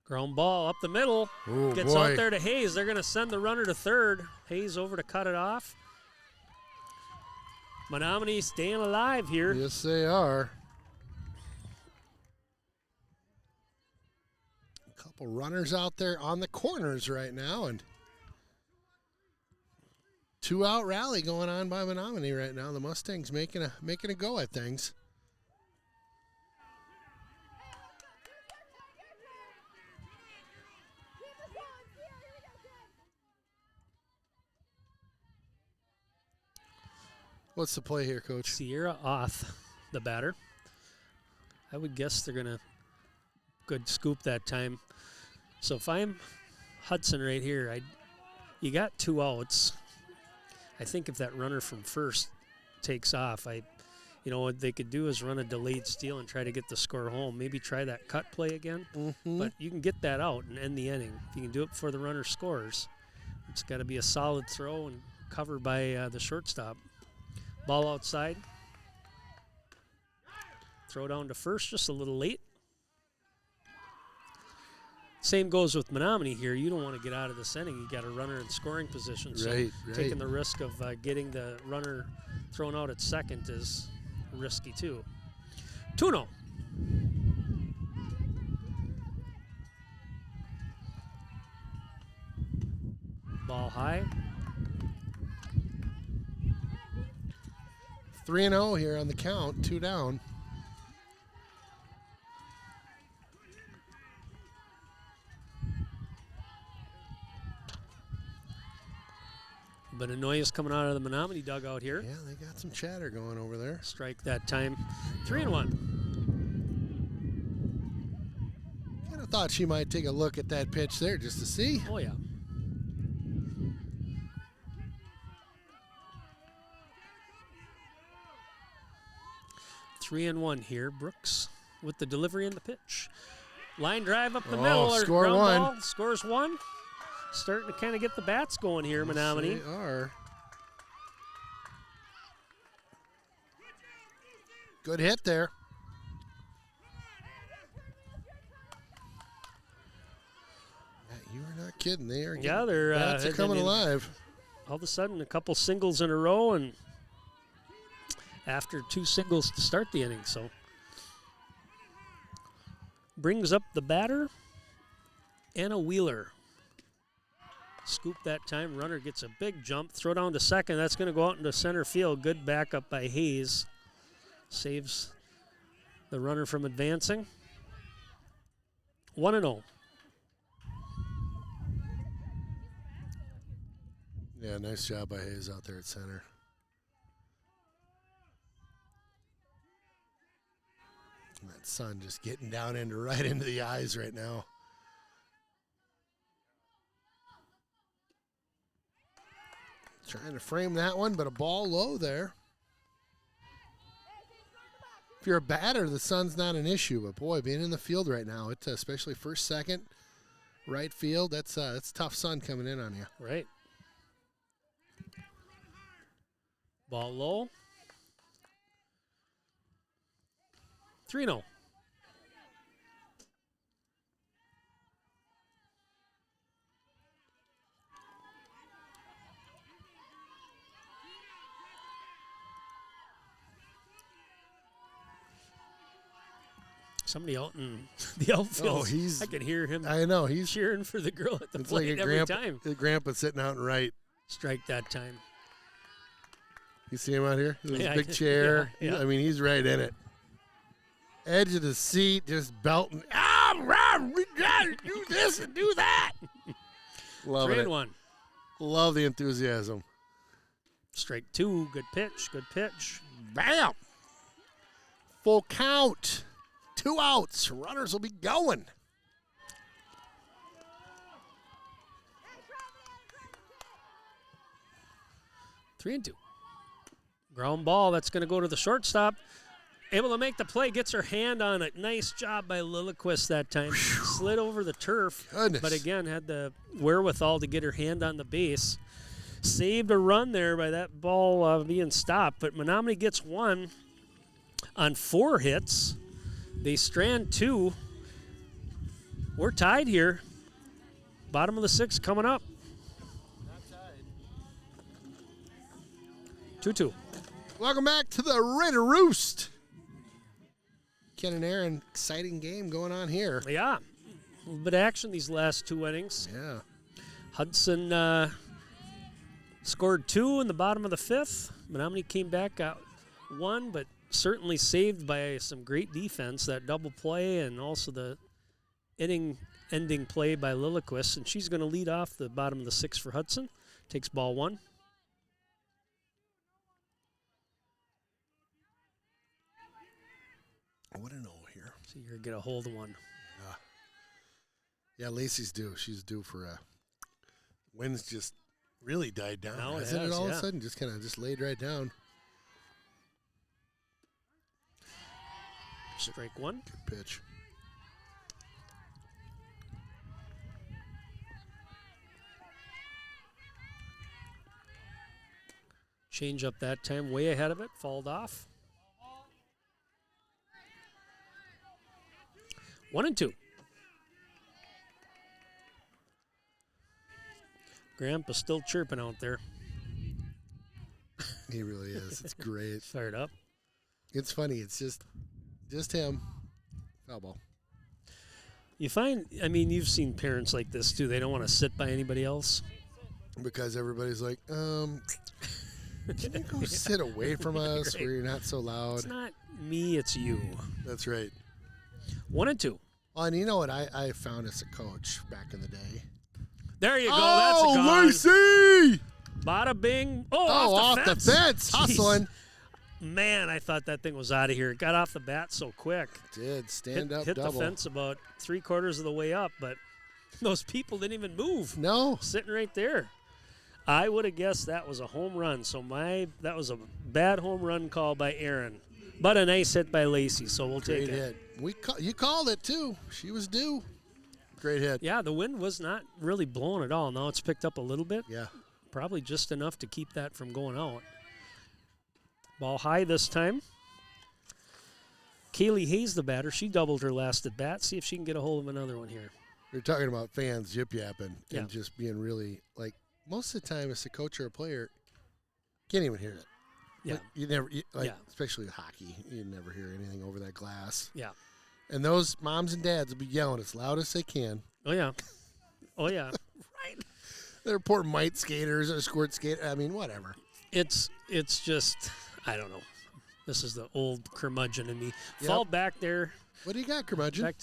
Ground ball up the middle. Oh, Gets boy. out there to Hayes. They're going to send the runner to third. Hayes over to cut it off. Menomonie staying alive here. Yes, they are. A couple runners out there on the corners right now, and 2-out rally going on by Menomonie right now. The Mustangs making a go at things. What's the play here, Coach? Sierra Oth, the batter. I would guess they're going to good scoop that time. So if I'm Hudson right here, you got 2 outs. I think if that runner from first takes off, what they could do is run a delayed steal and try to get the score home. Maybe try that cut play again. Mm-hmm. But you can get that out and end the inning. If you can do it before the runner scores, it's got to be a solid throw and covered by the shortstop. Ball outside. Throw down to first, just a little late. Same goes with Menomonie here. You don't want to get out of this inning. You got a runner in scoring position. So Right. taking the risk of getting the runner thrown out at second is risky too. 2-0. Ball high. 3-0 here on the count, 2 down. Menomonie is coming out of the Menomonie dugout here. Yeah, they got some chatter going over there. Strike that time. 3-1. Kind of thought she might take a look at that pitch there just to see. Oh, yeah. Three and one here. Brooks with the delivery and the pitch. Line drive up the middle. Or Score ground one. Ball. Scores one. Starting to kind of get the bats going here, Menomonie. They are. Good hit there. You are not kidding. They are. Yeah, they're bats are coming alive. All of a sudden, a couple singles in a row, and after 2 singles to start the inning, so brings up the batter, Anna Wheeler. Scoop that time. Runner gets a big jump. Throw down to second. That's going to go out into center field. Good backup by Hayes. Saves the runner from advancing. 1-0. Yeah, nice job by Hayes out there at center. And that sun just getting down right into the eyes right now. Trying to frame that one, but a ball low there. If you're a batter, the sun's not an issue. But boy, being in the field right now, it's especially first, second, right field. That's tough sun coming in on you. Right. Ball low. 3-0. Somebody out in the outfield. I can hear him. I know he's cheering for the girl at the it's plate like every time. The grandpa sitting out and right. Strike that time. You see him out here? His Yeah, big chair. yeah. I mean, he's right in it. Edge of the seat, just belting. We gotta do this and do that. Love it. 3-1. Love the enthusiasm. Strike 2. Good pitch. Good pitch. Bam. Full count. 2 outs. Runners will be going. Three and 2. Ground ball. That's going to go to the shortstop. Able to make the play. Gets her hand on it. Nice job by Lilliquist that time. Slid over the turf. Goodness. But again, had the wherewithal to get her hand on the base. Saved a run there by that ball being stopped. But Menomonie gets one on 4 hits. They strand 2. We're tied here. Bottom of the 6th coming up. 2-2. Welcome back to the Raider Roost. Ken and Aaron, exciting game going on here. Yeah. A little bit of action these last 2 innings. Yeah. Hudson scored 2 in the bottom of the 5th. Menomonie came back, got 1, but certainly saved by some great defense, that double play, and also the inning-ending play by Lilliquist. And she's going to lead off the bottom of the 6th for Hudson. Takes ball 1. What an O here. So you're going to get a hold of one. Yeah, Lacey's due. She's due for a wind's just really died down. Now it Hasn't has, it all of yeah. a sudden just kind of just laid right down? Strike 1. Good pitch. Change up that time, way ahead of it, fouled off. 1 and 2. Grandpa's still chirping out there. He really is. It's great. Fired up. It's funny. It's just him. Foul ball. You find, I mean, you've seen parents like this too. They don't want to sit by anybody else. Because everybody's like, can you go sit away from us Right. where you're not so loud? It's not me, it's you. That's right. 1 and 2. Oh, and you know what I found as a coach back in the day? There you go. Oh, That's a gone. Lacey! Bada bing. Oh, off the fence. Hustling. Man, I thought that thing was out of here. It got off the bat so quick. Did. Stand up hit double. The fence about 3/4 of the way up, but those people didn't even move. No. Sitting right there. I would have guessed that was a home run. So that was a bad home run call by Aaron. But a nice hit by Lacey, so we'll take it. Great hit. You called it, too. She was due. Great hit. Yeah, the wind was not really blowing at all. Now it's picked up a little bit. Yeah. Probably just enough to keep that from going out. Ball high this time. Kaylee Hayes, the batter, she doubled her last at bat. See if she can get a hold of another one here. You're talking about fans yip-yapping Yeah. and just being really, like, most of the time as a coach or a player, can't even hear it. Yeah. Like, especially with hockey, you never hear anything over that glass. Yeah. And those moms and dads will be yelling as loud as they can. Oh, yeah. Oh, yeah. Right. They're poor mite skaters or squirt skaters. I mean, whatever. It's just, I don't know. This is the old curmudgeon in me. Yep. Fall back there. What do you got, curmudgeon?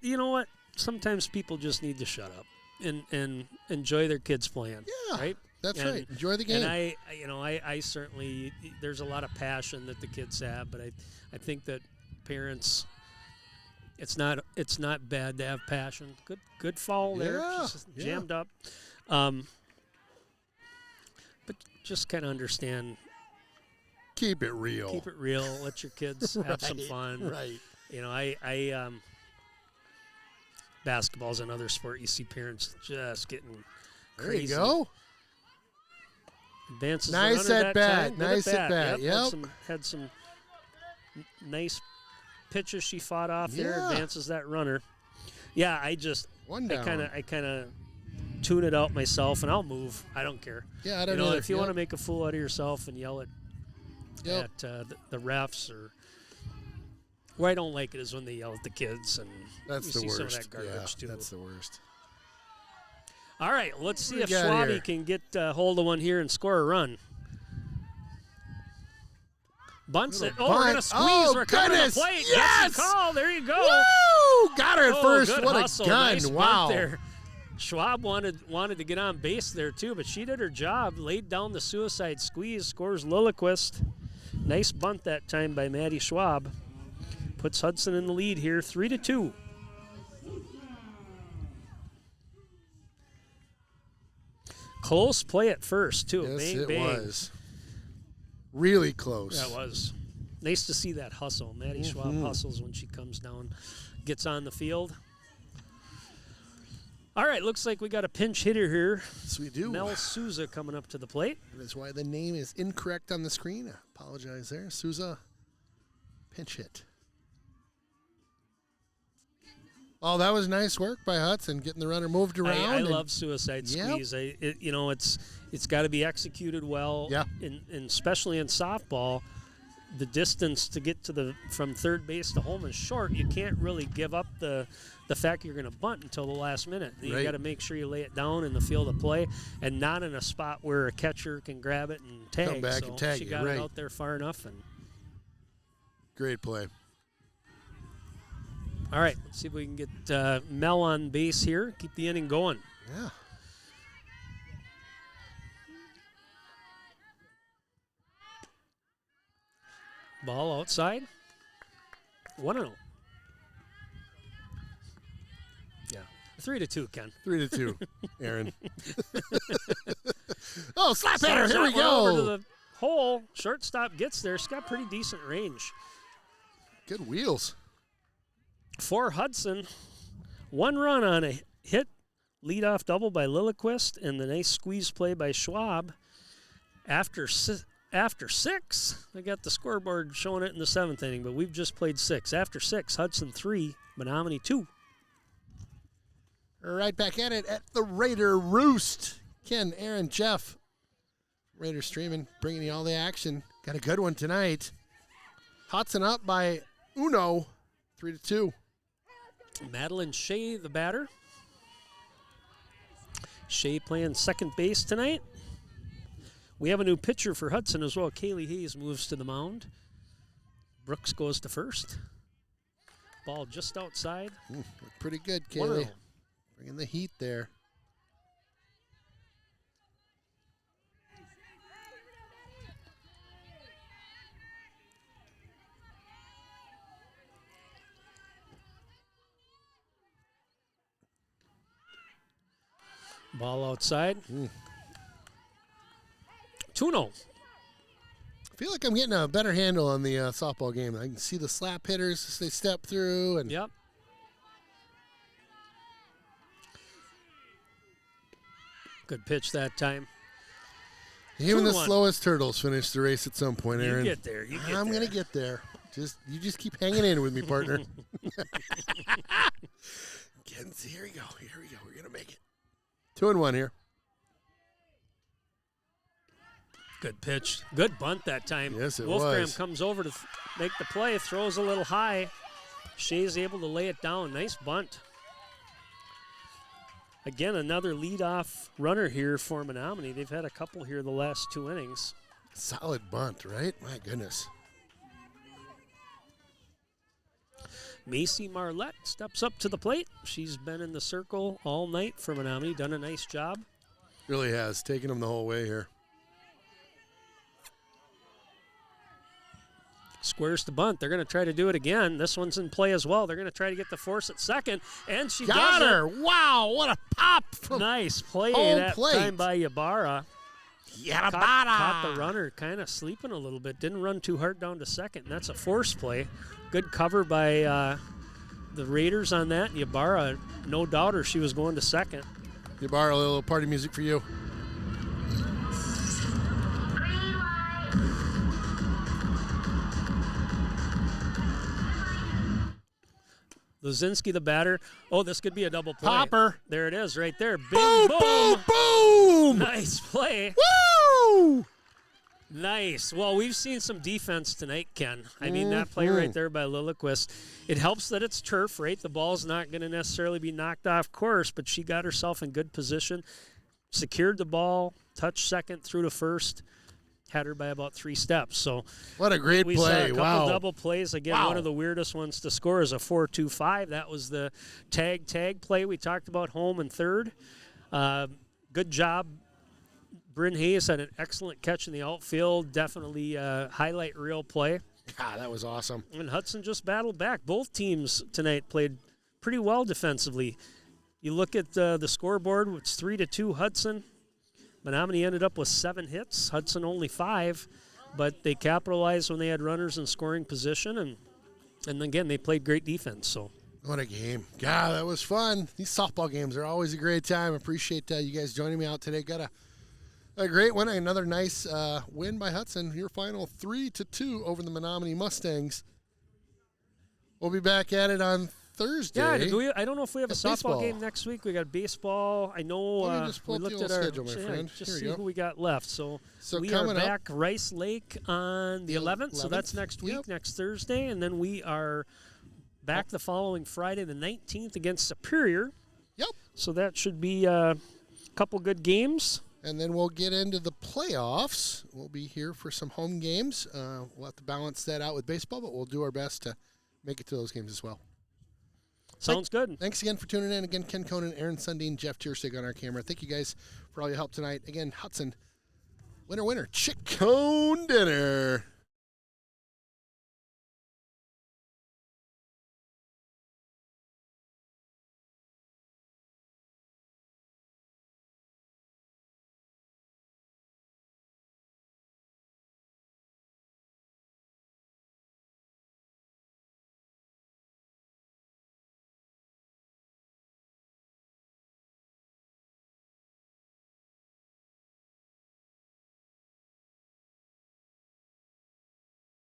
You know what? Sometimes people just need to shut up and enjoy their kids playing. Yeah. Right? That's right. Enjoy the game. And I certainly, there's a lot of passion that the kids have, but I think that parents, it's not bad to have passion. Good fall there. Yeah. Just jammed up. But just kind of understand. Keep it real. Keep it real. Let your kids have some fun. Right. You know, I basketball's another sport. You see parents just getting crazy. There you go. Advances nice at bat. Nice at bat. Yep. Had some nice pitches she fought off there. Advances that runner. Yeah, I kind of tune it out myself, and I'll move. I don't care. Yeah, I don't know. either. If you want to make a fool out of yourself and yell at the refs, or where I don't like it is when they yell at the kids, and that's the see worst. Some of that garbage too. That's the worst. All right, let's see if Schwabe can get hold of one here and score a run. Bunts it. Oh, we're going to squeeze. We're coming to the plate. Yes! Gets the call. There you go. Woo! Got her at first. Good What hustle. a gun. Nice wow. bunt there. Schwab wanted to get on base there, too, but she did her job. Laid down the suicide squeeze. Scores Lilliquist. Nice bunt that time by Maddie Schwab. Puts Hudson in the lead here, 3-2. Close play at first, too. Yes, bang, it bang. was. Really close. Yeah, it was. Nice to see that hustle. Maddie Schwab hustles when she comes down, gets on the field. All right, looks like we got a pinch hitter here. Yes, we do. Mel Souza coming up to the plate. That's why the name is incorrect on the screen. I apologize there. Souza, pinch hit. Oh, that was nice work by Hudson, getting the runner moved around. I love suicide squeeze. It's got to be executed well. Yeah. And especially in softball, the distance to get from third base to home is short. You can't really give up the fact you're going to bunt until the last minute. You got to make sure you lay it down in the field of play, and not in a spot where a catcher can grab it and tag. Come back and tag she it, got it out there far enough. And great play. all right, let's see if we can get Mel on base here. Keep the inning going. Yeah. Ball outside. 1-0. Yeah. 3-2, Ken. 3-2, Aaron. Oh, slap hitter. Here we Over to go. the hole. Shortstop gets there. She's got pretty decent range. Good wheels. For Hudson, 1 run on a hit, leadoff double by Lilliquist, and the nice squeeze play by Schwab. After 6, I got the scoreboard showing it in the 7th inning, but we've just played 6. After 6, Hudson 3, Menomonie 2. Right back at it at the Raider Roost. Ken, Aaron, Jeff. Raider streaming, bringing you all the action. Got a good one tonight. Hudson up by 3-2. Madeline Shea, the batter. Shea playing second base tonight. We have a new pitcher for Hudson as well. Kaylee Hayes moves to the mound. Brooks goes to first. Ball just outside. Looked pretty good, Kaylee. Bringing the heat there. Ball outside. 2-0. I feel like I'm getting a better handle on the softball game. I can see the slap hitters as they step through. And Yep. Good pitch that time. Even the 2-1. slowest turtles finish the race at some point, Aaron. You get there. I'm going to get there. You just keep hanging in with me, partner. Here we go. We're going to make it. 2-1 here. Good pitch. Good bunt that time. Yes, it Wolfgram was. comes over to make the play, throws a little high. Shea's able to lay it down. Nice bunt. Again, another leadoff runner here for Menomonie. They've had a couple here the last 2 innings. Solid bunt, right? My goodness. Macy Marlette steps up to the plate. She's been in the circle all night for Menomonie, done a nice job. Really has. Taken them the whole way here. Squares the bunt. They're going to try to do it again. This one's in play as well. They're going to try to get the force at second, and she Got does her. it. Wow, what a pop from Nice play home that plate. time by Ybarra. Caught the runner kind of sleeping a little bit. Didn't run too hard down to second, and that's a force play. Good cover by the Raiders on that. Ybarra, no doubter she was going to second. Ybarra, a little party music for you. Luzinski, the batter. Oh, this could be a double play. Popper. There it is right there. Bing, Boom, boom, boom. Nice play. Woo! Nice. Well, we've seen some defense tonight, Ken. I mean, that play right there by Lilliquist. It helps that it's turf, right? The ball's not going to necessarily be knocked off course, but she got herself in good position, secured the ball, touched second through to first, had her by about 3 steps. So what a great we play. saw a couple double plays. Again, Wow. one of the weirdest ones to score is a 4-2-5. That was the tag play we talked about, home and third. Good job. Bryn Hayes had an excellent catch in the outfield. Definitely highlight reel play. God, that was awesome. And Hudson just battled back. Both teams tonight played pretty well defensively. You look at the scoreboard, it's 3-2 Hudson. Menomonie ended up with 7 hits. Hudson only 5, but they capitalized when they had runners in scoring position, and again, they played great defense. So what a game. God, that was fun. These softball games are always a great time. Appreciate you guys joining me out today. Got a great one. Another nice win by Hudson. Your final 3-2 over the Menomonie Mustangs. We'll be back at it on Thursday. yeah, I don't know if we have a softball baseball game next week. We got baseball. I know Let me just pull we up the looked old at our schedule, my friend. just Here we see go. who we got left. So we are coming up- back Rice Lake on the 11th. So that's 11th. next week, Yep. next Thursday, and then we are back the following Friday, the 19th, against Superior. Yep. So that should be a couple good games. And then we'll get into the playoffs. We'll be here for some home games. We'll have to balance that out with baseball, but we'll do our best to make it to those games as well. Sounds good. Thanks again for tuning in. Again, Ken Conan, Aaron Sundin, Jeff Tierstig on our camera. Thank you guys for all your help tonight. Again, Hudson, winner, chick cone dinner.